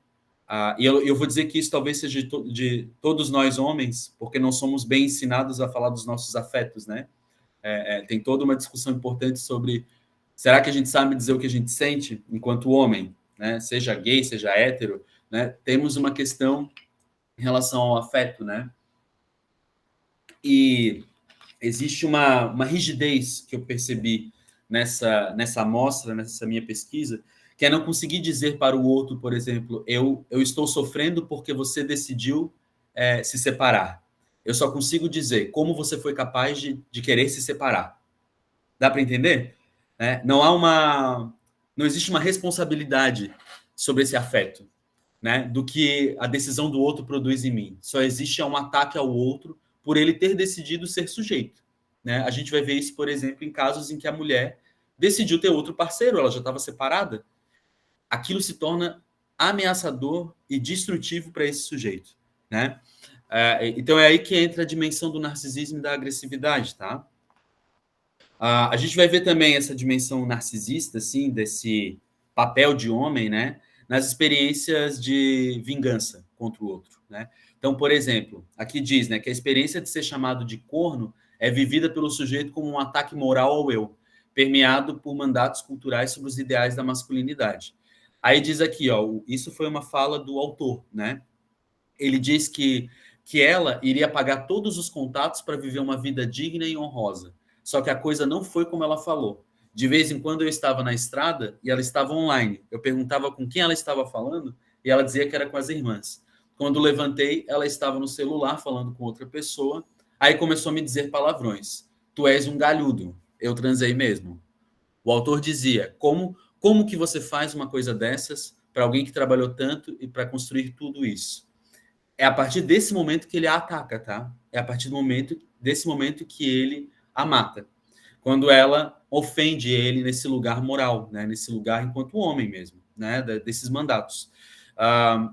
e eu vou dizer que isso talvez seja de todos nós homens, porque não somos bem ensinados a falar dos nossos afetos, né? Tem toda uma discussão importante sobre será que a gente sabe dizer o que a gente sente enquanto homem, né? Seja gay, seja hétero, né? Temos uma questão em relação ao afeto, né? E existe uma rigidez que eu percebi nessa amostra, nessa minha pesquisa, que é não conseguir dizer para o outro, por exemplo, eu estou sofrendo porque você decidiu se separar. Eu só consigo dizer como você foi capaz de querer se separar. Dá para entender? Não existe uma responsabilidade sobre esse afeto, né? Do que a decisão do outro produz em mim. Só existe um ataque ao outro por ele ter decidido ser sujeito, né? A gente vai ver isso, por exemplo, em casos em que a mulher decidiu ter outro parceiro, ela já estava separada. Aquilo se torna ameaçador e destrutivo para esse sujeito, né? Então é aí que entra a dimensão do narcisismo e da agressividade, tá? A gente vai ver também essa dimensão narcisista, assim, desse papel de homem, né, nas experiências de vingança contra o outro, né? Então, por exemplo, aqui diz, né, que a experiência de ser chamado de corno é vivida pelo sujeito como um ataque moral ao eu, permeado por mandatos culturais sobre os ideais da masculinidade. Aí diz aqui, ó, isso foi uma fala do autor, né? Ele diz que ela iria pagar todos os contatos para viver uma vida digna e honrosa. Só que a coisa não foi como ela falou. De vez em quando eu estava na estrada e ela estava online. Eu perguntava com quem ela estava falando e ela dizia que era com as irmãs. Quando levantei, ela estava no celular falando com outra pessoa. Aí começou a me dizer palavrões. Tu és um galhudo. Eu transei mesmo. O autor dizia, como que você faz uma coisa dessas para alguém que trabalhou tanto e para construir tudo isso? É a partir desse momento que ele a ataca, tá? É a partir desse momento que ele a mata. quando ela ofende ele nesse lugar moral, né? Nesse lugar enquanto homem mesmo, né? Desses mandatos.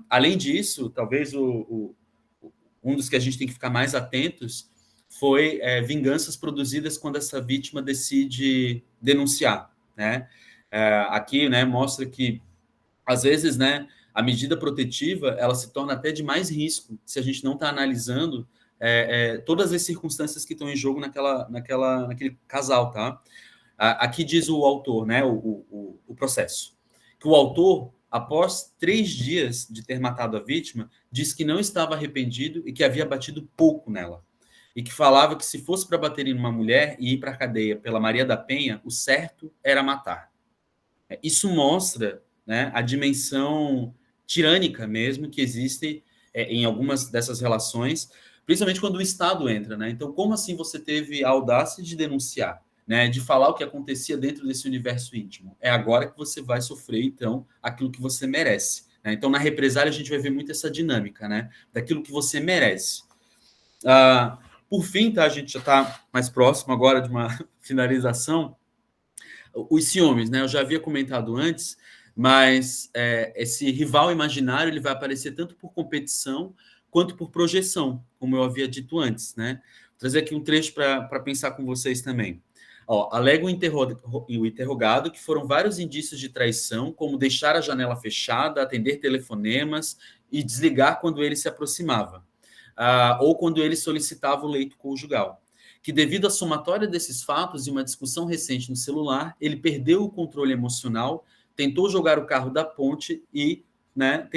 Além disso, talvez um dos que a gente tem que ficar mais atentos foi vinganças produzidas quando essa vítima decide denunciar, né? Aqui, né, mostra que, às vezes, né, a medida protetiva ela se torna até de mais risco se a gente não está analisando todas as circunstâncias que estão em jogo naquele casal, tá? Aqui diz o autor, né, o processo, que o autor, após 3 dias de ter matado a vítima, disse que não estava arrependido e que havia batido pouco nela. E que falava que se fosse para bater em uma mulher e ir para a cadeia pela Maria da Penha, o certo era matar. Isso mostra, né, a dimensão tirânica mesmo que existe em algumas dessas relações, principalmente quando o Estado entra, né? Então, como assim você teve a audácia de denunciar, né, de falar o que acontecia dentro desse universo íntimo? É agora que você vai sofrer, então, aquilo que você merece, né? Então, na represália, a gente vai ver muito essa dinâmica, né, daquilo que você merece. Por fim, tá, a gente já está mais próximo agora de uma finalização. Os ciúmes, né? Eu já havia comentado antes, mas esse rival imaginário ele vai aparecer tanto por competição quanto por projeção, como eu havia dito antes, né? Vou trazer aqui um trecho para pensar com vocês também. Alega o interrogado que foram vários indícios de traição, como deixar a janela fechada, atender telefonemas e desligar quando ele se aproximava, ou quando ele solicitava o leito conjugal. Que devido à somatória desses fatos e uma discussão recente no celular, ele perdeu o controle emocional, tentou jogar o carro da ponte e, né,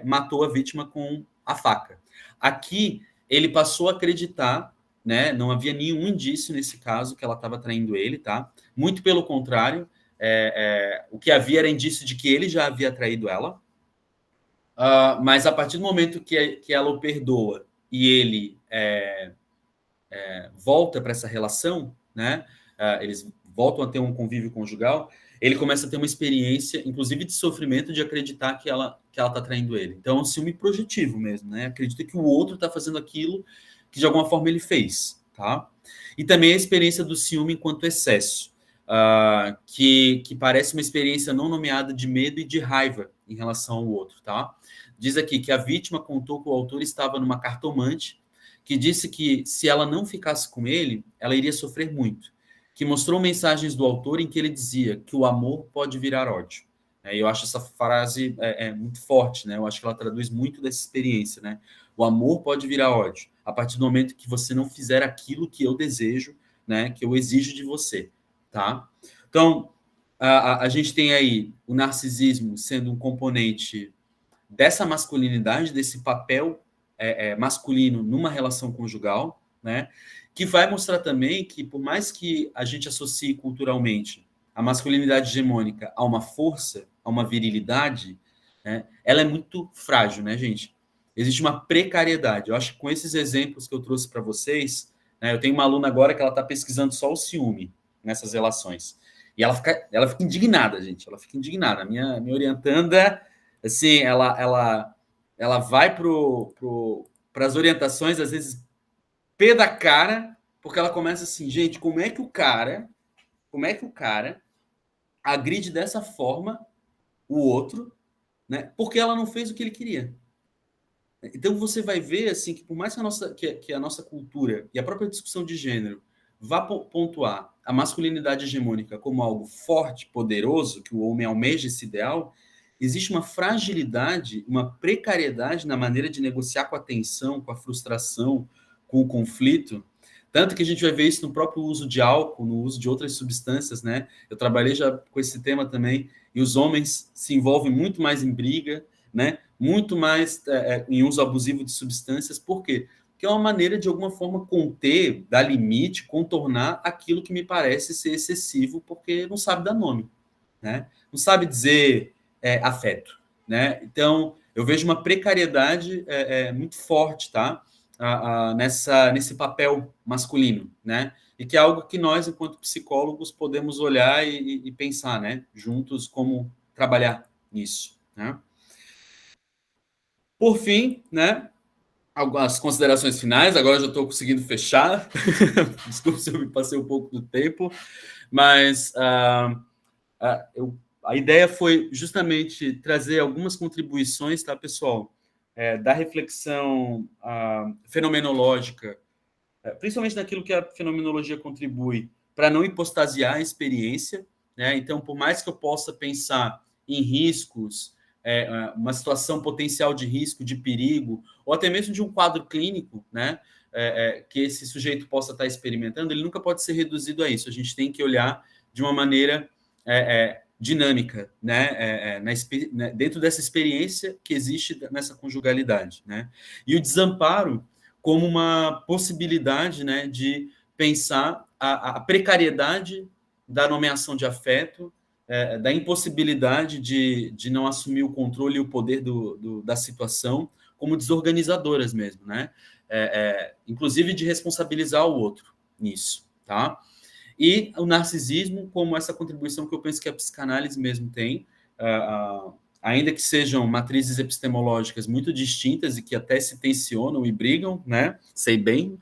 matou a vítima com a faca. Aqui, ele passou a acreditar, né, não havia nenhum indício nesse caso que ela estava traindo ele, tá? Muito pelo contrário, o que havia era indício de que ele já havia traído ela, mas a partir do momento que ela o perdoa e ele volta para essa relação, né? Eles voltam a ter um convívio conjugal, ele começa a ter uma experiência, inclusive de sofrimento, de acreditar que ela está traindo ele. Então é um ciúme projetivo mesmo, né? Acredita que o outro está fazendo aquilo que de alguma forma ele fez, tá? E também a experiência do ciúme enquanto excesso, que parece uma experiência não nomeada de medo e de raiva em relação ao outro, tá? Diz aqui que a vítima contou que o autor estava numa cartomante que disse que se ela não ficasse com ele, ela iria sofrer muito, que mostrou mensagens do autor em que ele dizia que o amor pode virar ódio. Eu acho essa frase muito forte, né? Eu acho que ela traduz muito dessa experiência, né? O amor pode virar ódio, a partir do momento que você não fizer aquilo que eu desejo, né? Que eu exijo de você, tá? Então, a gente tem aí o narcisismo sendo um componente dessa masculinidade, desse papel masculino numa relação conjugal, né? Que vai mostrar também que, por mais que a gente associe culturalmente a masculinidade hegemônica a uma força, a uma virilidade, né? Ela é muito frágil, né, gente? Existe uma precariedade. Eu acho que com esses exemplos que eu trouxe para vocês, né, eu tenho uma aluna agora que ela está pesquisando só o ciúme nessas relações. E ela fica indignada, gente. Ela fica indignada. Minha orientanda, assim, ela vai para as orientações, às vezes, pé da cara, porque ela começa assim, gente, como é que o cara agride dessa forma o outro, né? Porque ela não fez o que ele queria. Então você vai ver assim que por mais que a nossa cultura e a própria discussão de gênero vá pontuar a masculinidade hegemônica como algo forte, poderoso, que o homem almeja esse ideal, existe uma fragilidade, uma precariedade na maneira de negociar com a tensão, com a frustração, com o conflito. Tanto que a gente vai ver isso no próprio uso de álcool, no uso de outras substâncias, né? Eu trabalhei já com esse tema também, e os homens se envolvem muito mais em briga, né? Muito mais em uso abusivo de substâncias. Por quê? Porque é uma maneira, de alguma forma, conter, dar limite, contornar aquilo que me parece ser excessivo, porque não sabe dar nome, né? Não sabe dizer afeto, né? Então, eu vejo uma precariedade muito forte, tá? Nesse papel masculino, né? E que é algo que nós, enquanto psicólogos, podemos olhar e pensar, né? Juntos, como trabalhar nisso, né? Por fim, né? algumas considerações finais. Agora eu já estou conseguindo fechar. Desculpe se eu me passei um pouco do tempo, mas a ideia foi justamente trazer algumas contribuições, tá, pessoal, da reflexão fenomenológica, principalmente naquilo que a fenomenologia contribui, para não hipostasiar a experiência, né? Então, por mais que eu possa pensar em riscos, uma situação potencial de risco, de perigo, ou até mesmo de um quadro clínico, né? Que esse sujeito possa estar experimentando, ele nunca pode ser reduzido a isso. A gente tem que olhar de uma maneira dinâmica, né? Dentro dessa experiência que existe nessa conjugalidade, né? E o desamparo como uma possibilidade, né, de pensar a precariedade da nomeação de afeto, da impossibilidade de não assumir o controle e o poder da situação como desorganizadoras mesmo, né? Inclusive de responsabilizar o outro nisso, tá? E o narcisismo como essa contribuição que eu penso que a psicanálise mesmo tem, ainda que sejam matrizes epistemológicas muito distintas e que até se tensionam e brigam, né? Sei bem,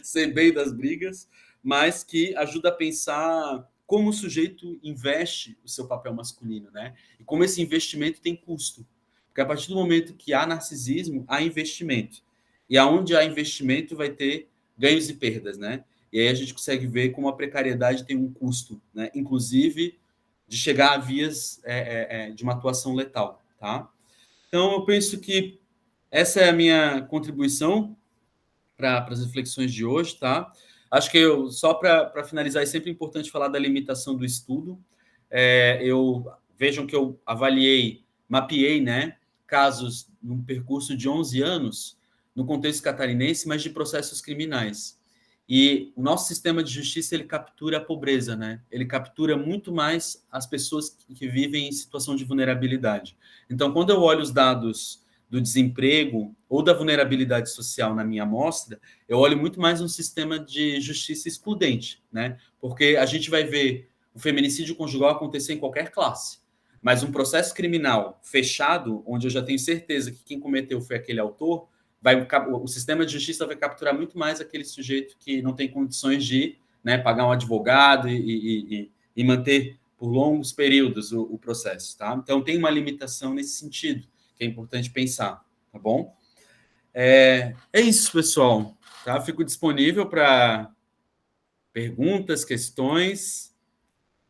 sei bem das brigas, mas que ajuda a pensar como o sujeito investe o seu papel masculino, né? E como esse investimento tem custo. Porque a partir do momento que há narcisismo, há investimento. E aonde há investimento vai ter ganhos e perdas, né? E aí a gente consegue ver como a precariedade tem um custo, né? Inclusive de chegar a vias de uma atuação letal, tá? Então, eu penso que essa é a minha contribuição para as reflexões de hoje, tá? Acho que só para finalizar, é sempre importante falar da limitação do estudo. Vejam que eu mapeei, né, casos num percurso de 11 anos, no contexto catarinense, mas de processos criminais. E o nosso sistema de justiça, ele captura a pobreza, né? Ele captura muito mais as pessoas que vivem em situação de vulnerabilidade. Então, quando eu olho os dados do desemprego ou da vulnerabilidade social na minha amostra, eu olho muito mais um sistema de justiça excludente, né? Porque a gente vai ver o feminicídio conjugal acontecer em qualquer classe, mas um processo criminal fechado, onde eu já tenho certeza que quem cometeu foi aquele autor, o sistema de justiça vai capturar muito mais aquele sujeito que não tem condições de, né, pagar um advogado e manter por longos períodos o processo, tá? Então, tem uma limitação nesse sentido, que é importante pensar, tá bom? É isso, pessoal. Tá? Fico disponível para perguntas, questões,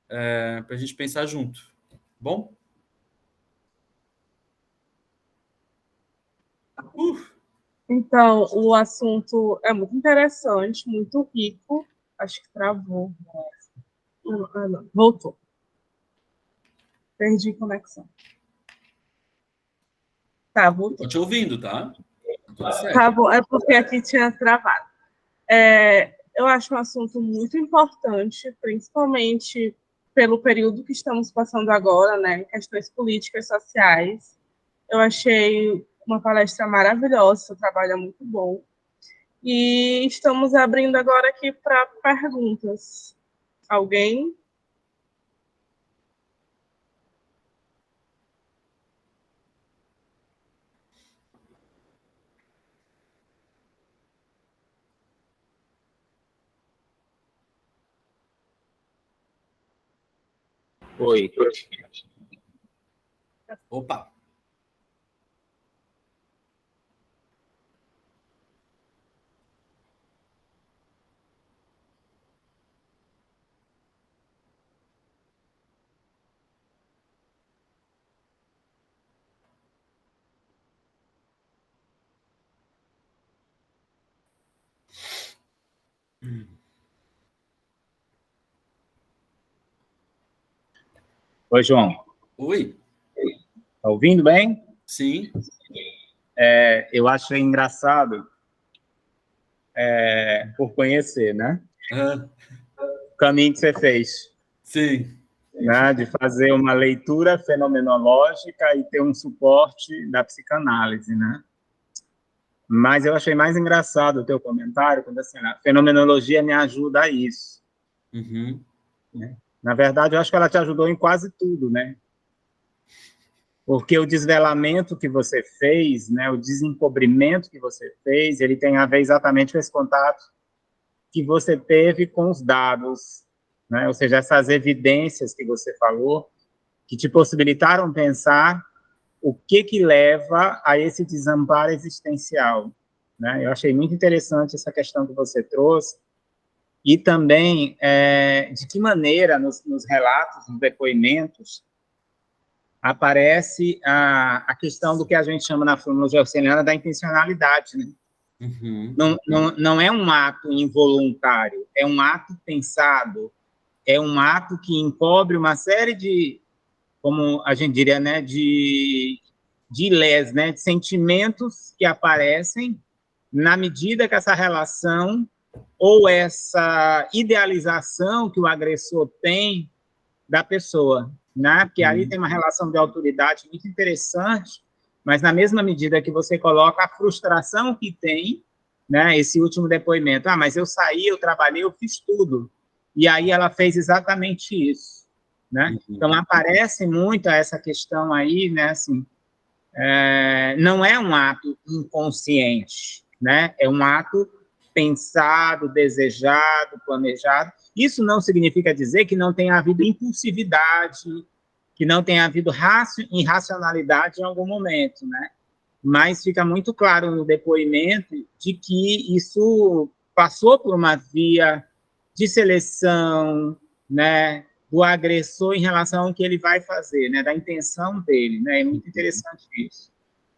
para a gente pensar junto. Tá bom? Então, o assunto é muito interessante, muito rico. Acho que travou. Não. Voltou. Perdi conexão. Tá, voltou. Estou te ouvindo, tá? Tudo certo. Tá bom, é porque aqui tinha travado. Eu acho um assunto muito importante, principalmente pelo período que estamos passando agora, né? Questões políticas, sociais. Eu achei uma palestra maravilhosa, seu trabalho é muito bom. E estamos abrindo agora aqui para perguntas. Alguém? Oi. Opa! Oi, João. Oi? Tá ouvindo bem? Sim. Eu achei engraçado por conhecer, né? O caminho que você fez. Sim. Né? De fazer uma leitura fenomenológica e ter um suporte da psicanálise, né? Mas eu achei mais engraçado o teu comentário, quando assim, a fenomenologia me ajuda a isso. Uhum. Né? Na verdade, eu acho que ela te ajudou em quase tudo, né? porque o desvelamento que você fez, né, o desencobrimento que você fez, ele tem a ver exatamente com esse contato que você teve com os dados, né, ou seja, essas evidências que você falou, que te possibilitaram pensar o que leva a esse desamparo existencial, né? Eu achei muito interessante essa questão que você trouxe, e também de que maneira nos relatos, nos depoimentos, aparece a questão do que a gente chama na fenomenologia auxiliana da intencionalidade, né? Uhum. Não é um ato involuntário, é um ato pensado, é um ato que encobre uma série de, como a gente diria, né, de lés, né, de sentimentos que aparecem na medida que essa relação ou essa idealização que o agressor tem da pessoa, né? Porque ali tem uma relação de autoridade muito interessante, mas na mesma medida que você coloca a frustração que tem, né? Esse último depoimento, mas eu saí, eu trabalhei, eu fiz tudo, e aí ela fez exatamente isso, né? Então aparece muito essa questão aí, né? Assim, não é um ato inconsciente, né? É um ato pensado, desejado, planejado. Isso não significa dizer que não tenha havido impulsividade, que não tenha havido irracionalidade em algum momento, né? Mas fica muito claro no depoimento de que isso passou por uma via de seleção, né, do agressor em relação ao que ele vai fazer, né, da intenção dele, né? É muito interessante isso.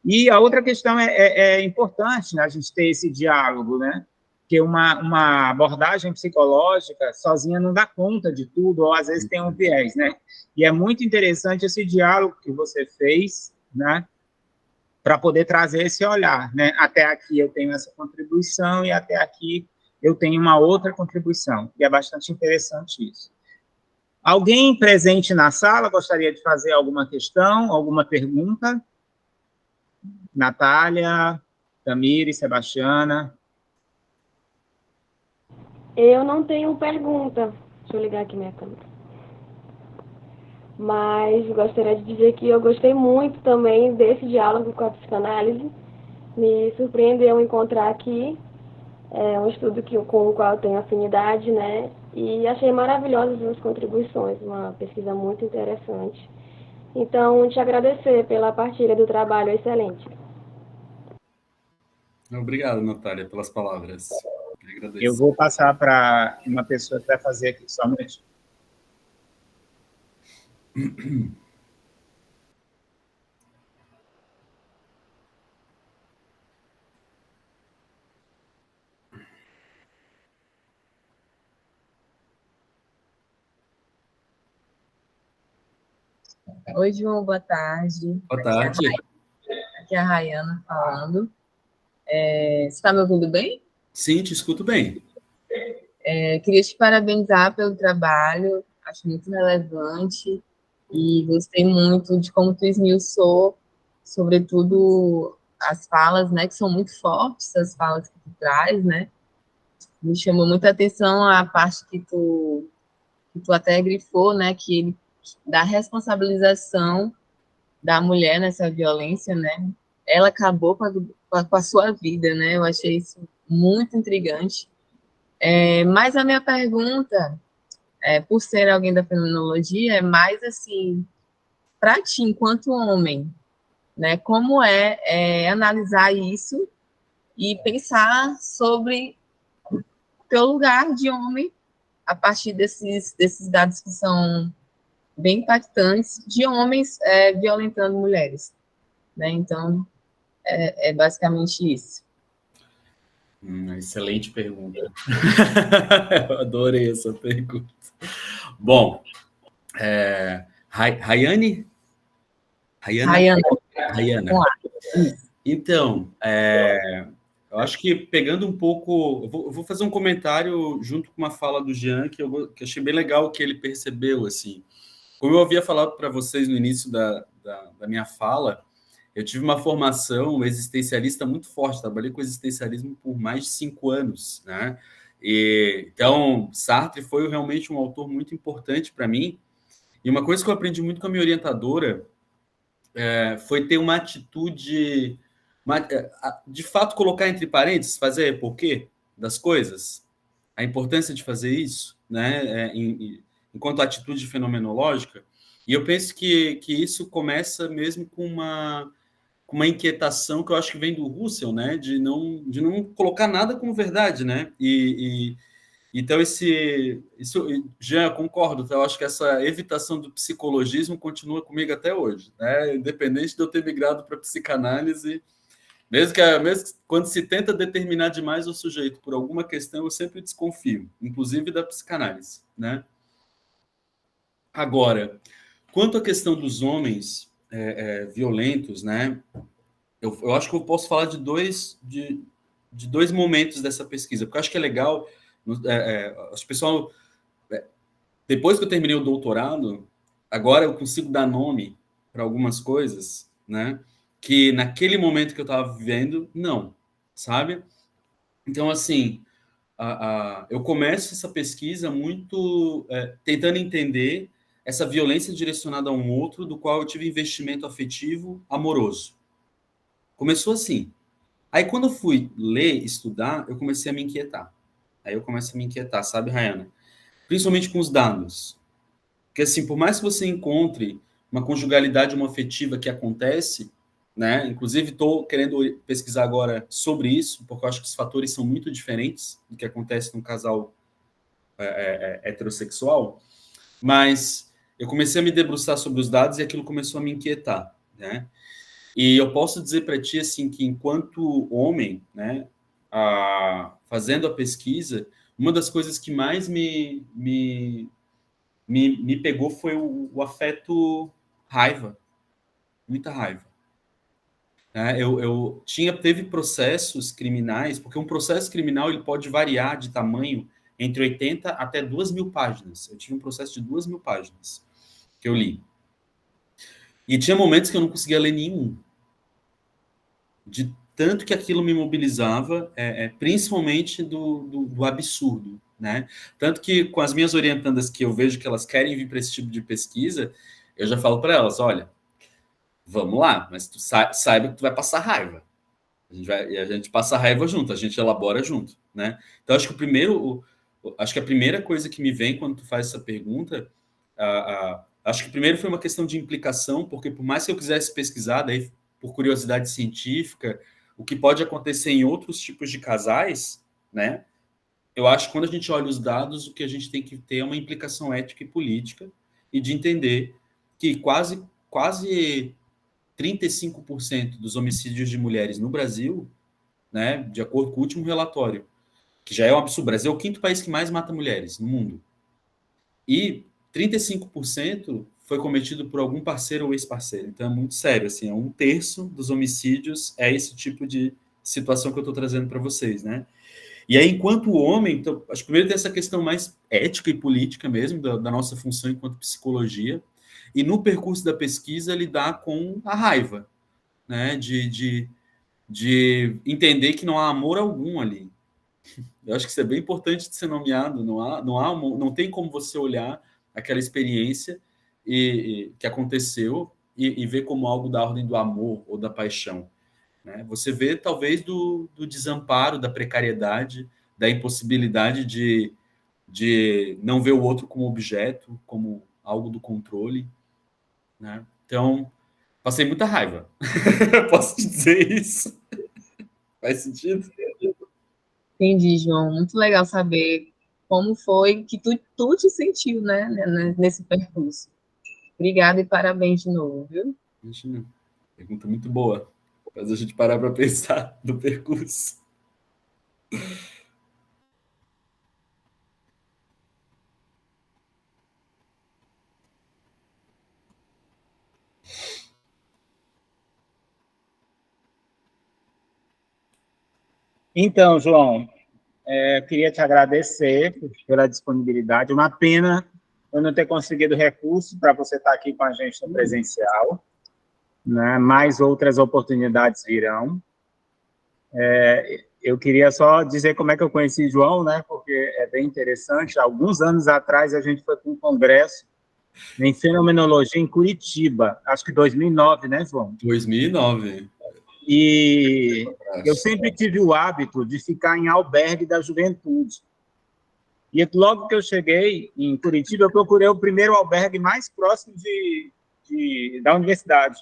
E a outra questão é importante, né, a gente ter esse diálogo, né? Porque uma abordagem psicológica sozinha não dá conta de tudo, ou às vezes tem um viés, né? E é muito interessante esse diálogo que você fez, né, para poder trazer esse olhar, né? Até aqui eu tenho essa contribuição e até aqui eu tenho uma outra contribuição, e é bastante interessante isso. Alguém presente na sala gostaria de fazer alguma questão, alguma pergunta? Natália, Tamires, Sebastiana. Eu não tenho pergunta. Deixa eu ligar aqui minha câmera. Mas gostaria de dizer que eu gostei muito também desse diálogo com a psicanálise. Me surpreendeu encontrar aqui um estudo com o qual eu tenho afinidade, né? E achei maravilhosas as contribuições, uma pesquisa muito interessante. Então, te agradecer pela partilha do trabalho excelente. Obrigado, Natália, pelas palavras. Eu vou passar para uma pessoa que vai fazer aqui só um minutinho. Oi, João, boa tarde. Boa tarde. Aqui é a Rayana falando. Você está me ouvindo bem? Sim, te escuto bem. Queria te parabenizar pelo trabalho, acho muito relevante e gostei muito de como tu esmiuçou, sobretudo as falas, né, que são muito fortes, as falas que tu traz, né? Me chamou muita atenção a parte que tu até grifou, né, que ele da responsabilização da mulher nessa violência, né? Ela acabou com a sua vida, né? Eu achei isso muito intrigante. Mas a minha pergunta, por ser alguém da fenomenologia, é mais assim, para ti, enquanto homem, né? Como analisar isso e pensar sobre o teu lugar de homem a partir desses dados que são bem impactantes de homens violentando mulheres, né? Então, é basicamente isso. Excelente pergunta. Eu adorei essa pergunta. Bom, Rayane? Rayana. Então, eu acho que pegando um pouco... Eu vou fazer um comentário junto com uma fala do Jean, que eu achei bem legal que ele percebeu, assim. Como eu havia falado para vocês no início da minha fala, eu tive uma formação existencialista muito forte, trabalhei com existencialismo por mais de 5 anos, né? Então, Sartre foi realmente um autor muito importante para mim. E uma coisa que eu aprendi muito com a minha orientadora foi ter uma atitude, de fato, colocar entre parênteses, fazer porquê das coisas, a importância de fazer isso, né, enquanto atitude fenomenológica. E eu penso que isso começa mesmo com uma inquietação que eu acho que vem do Russell, né, de não colocar nada como verdade, né, então isso, já concordo, tá? Eu acho que essa evitação do psicologismo continua comigo até hoje, né, independente de eu ter migrado para psicanálise, mesmo quando se tenta determinar demais o sujeito por alguma questão, eu sempre desconfio, inclusive da psicanálise, né. Agora, quanto à questão dos homens violentos, né, eu acho que eu posso falar de dois momentos dessa pesquisa, porque eu acho que é legal, acho que o pessoal, depois que eu terminei o doutorado, agora eu consigo dar nome para algumas coisas, né, que naquele momento que eu estava vivendo, não, sabe? Então, assim, eu começo essa pesquisa muito tentando entender essa violência direcionada a um outro, do qual eu tive investimento afetivo amoroso. Começou assim. Aí, quando eu fui ler, estudar, eu comecei a me inquietar. Aí eu começo a me inquietar, sabe, Rayana? Principalmente com os dados. Porque, assim, por mais que você encontre uma conjugalidade homoafetiva que acontece, né? Inclusive, estou querendo pesquisar agora sobre isso, porque eu acho que os fatores são muito diferentes do que acontece num casal heterossexual. Mas eu comecei a me debruçar sobre os dados e aquilo começou a me inquietar, né? E eu posso dizer para ti, assim, que enquanto homem, né, fazendo a pesquisa, uma das coisas que mais me pegou foi o afeto raiva, muita raiva. Teve processos criminais, porque um processo criminal ele pode variar de tamanho entre 80 até 2.000 páginas. Eu tive um processo de 2.000 páginas que eu li. E tinha momentos que eu não conseguia ler nenhum. De tanto que aquilo me mobilizava, principalmente do absurdo, né? Tanto que com as minhas orientandas que eu vejo que elas querem vir para esse tipo de pesquisa, eu já falo para elas, olha, vamos lá, mas tu saiba que tu vai passar raiva. A gente passa raiva junto, a gente elabora junto, né? Então, acho que a primeira coisa que me vem quando tu faz essa pergunta, acho que primeiro foi uma questão de implicação, porque por mais que eu quisesse pesquisar, daí por curiosidade científica, o que pode acontecer em outros tipos de casais, né? Eu acho que quando a gente olha os dados, o que a gente tem que ter é uma implicação ética e política e de entender que quase 35% dos homicídios de mulheres no Brasil, né, de acordo com o último relatório, que já é um absurdo, o Brasil é o 5º país que mais mata mulheres no mundo. E 35% foi cometido por algum parceiro ou ex-parceiro. Então é muito sério, assim, 1/3 dos homicídios é esse tipo de situação que eu estou trazendo para vocês, né? E aí, enquanto homem, então, acho que primeiro tem essa questão mais ética e política mesmo, da nossa função enquanto psicologia, e no percurso da pesquisa lidar com a raiva, né? De entender que não há amor algum ali. Eu acho que isso é bem importante de ser nomeado. Não tem como você olhar aquela experiência que aconteceu e ver como algo da ordem do amor ou da paixão, né? Você vê talvez do desamparo, da precariedade, da impossibilidade de não ver o outro como objeto, como algo do controle, né? Então, passei muita raiva. Posso te dizer isso? Faz sentido? Entendi, João. Muito legal saber como foi que tu te sentiu, né, nesse percurso. Obrigada e parabéns de novo, viu? Imagina. Pergunta muito boa. Faz a gente parar para pensar no percurso. Então, João, queria te agradecer pela disponibilidade. Uma pena eu não ter conseguido recurso para você estar aqui com a gente no presencial, né? Mais outras oportunidades virão. Eu queria só dizer como é que eu conheci João, né? Porque é bem interessante. Alguns anos atrás, a gente foi para um congresso em fenomenologia em Curitiba, acho que 2009, né, João? 2009. E eu sempre tive o hábito de ficar em albergue da juventude. E logo que eu cheguei em Curitiba, eu procurei o primeiro albergue mais próximo da universidade.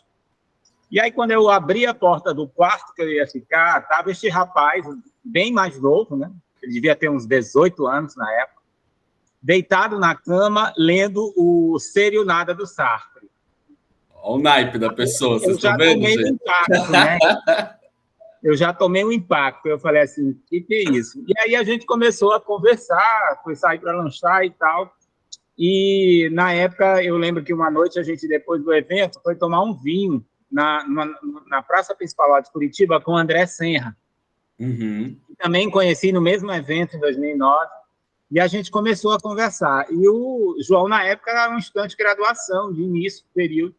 E aí, quando eu abri a porta do quarto que eu ia ficar, estava este rapaz, bem mais novo, né? Ele devia ter uns 18 anos na época, deitado na cama, lendo o Ser e o Nada do Sartre. Olha o naipe da pessoa, vocês estão vendo, tomei gente? um impacto, né? Eu já tomei um impacto. Eu falei assim, o que é isso? E aí a gente começou a conversar, foi sair para lanchar e tal. E, na época, eu lembro que uma noite a gente, depois do evento, foi tomar um vinho na praça principal lá de Curitiba com o André Senra. Uhum. Também conheci no mesmo evento, em 2009. E a gente começou a conversar. E o João, na época, era um estudante de graduação, de início do período.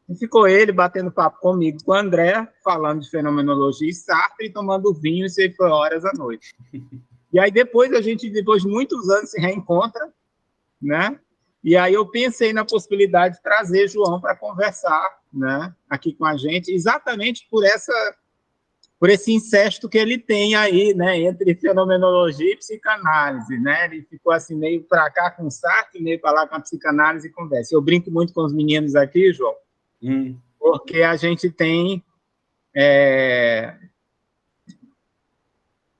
E ficou ele batendo papo comigo, com o André, falando de fenomenologia e Sartre, e tomando vinho, e isso foi horas à noite. E aí depois a gente, depois de muitos anos, se reencontra, né? E aí eu pensei na possibilidade de trazer João para conversar, né, aqui com a gente, exatamente por esse incesto que ele tem aí, né, entre fenomenologia e psicanálise, né? Ele ficou assim meio para cá com Sartre, meio para lá com a psicanálise e conversa. Eu brinco muito com os meninos aqui, João, porque a gente tem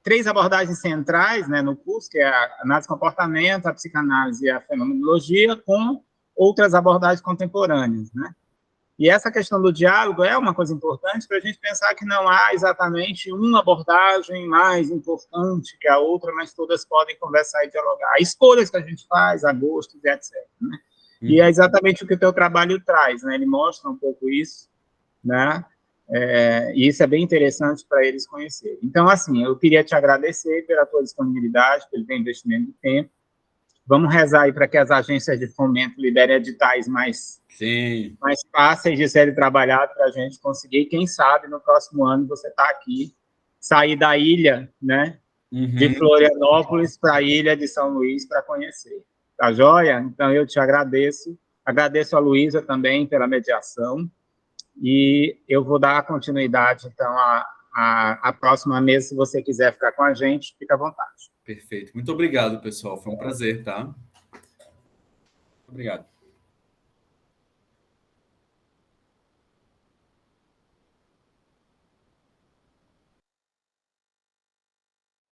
3 abordagens centrais, né, no curso, que é a análise do comportamento, a psicanálise e a fenomenologia, com outras abordagens contemporâneas, né? E essa questão do diálogo é uma coisa importante para a gente pensar que não há exatamente uma abordagem mais importante que a outra, mas todas podem conversar e dialogar. Há escolhas que a gente faz, há gostos e etc. Né? E é exatamente o que o teu trabalho traz, né? Ele mostra um pouco isso, né? E isso é bem interessante para eles conhecerem. Então, assim, eu queria te agradecer pela tua disponibilidade, pelo teu investimento de tempo. Vamos rezar aí para que as agências de fomento liberem editais mais fáceis de serem trabalhados para a gente conseguir. Quem sabe, no próximo ano, você está aqui, sair da ilha, né, de Florianópolis para a ilha de São Luís para conhecer. Tá joia? Então, eu te agradeço. Agradeço a Luísa também pela mediação. E eu vou dar continuidade, então, à próxima mesa. Se você quiser ficar com a gente, fica à vontade. Perfeito. Muito obrigado, pessoal. Foi um prazer, tá? Obrigado.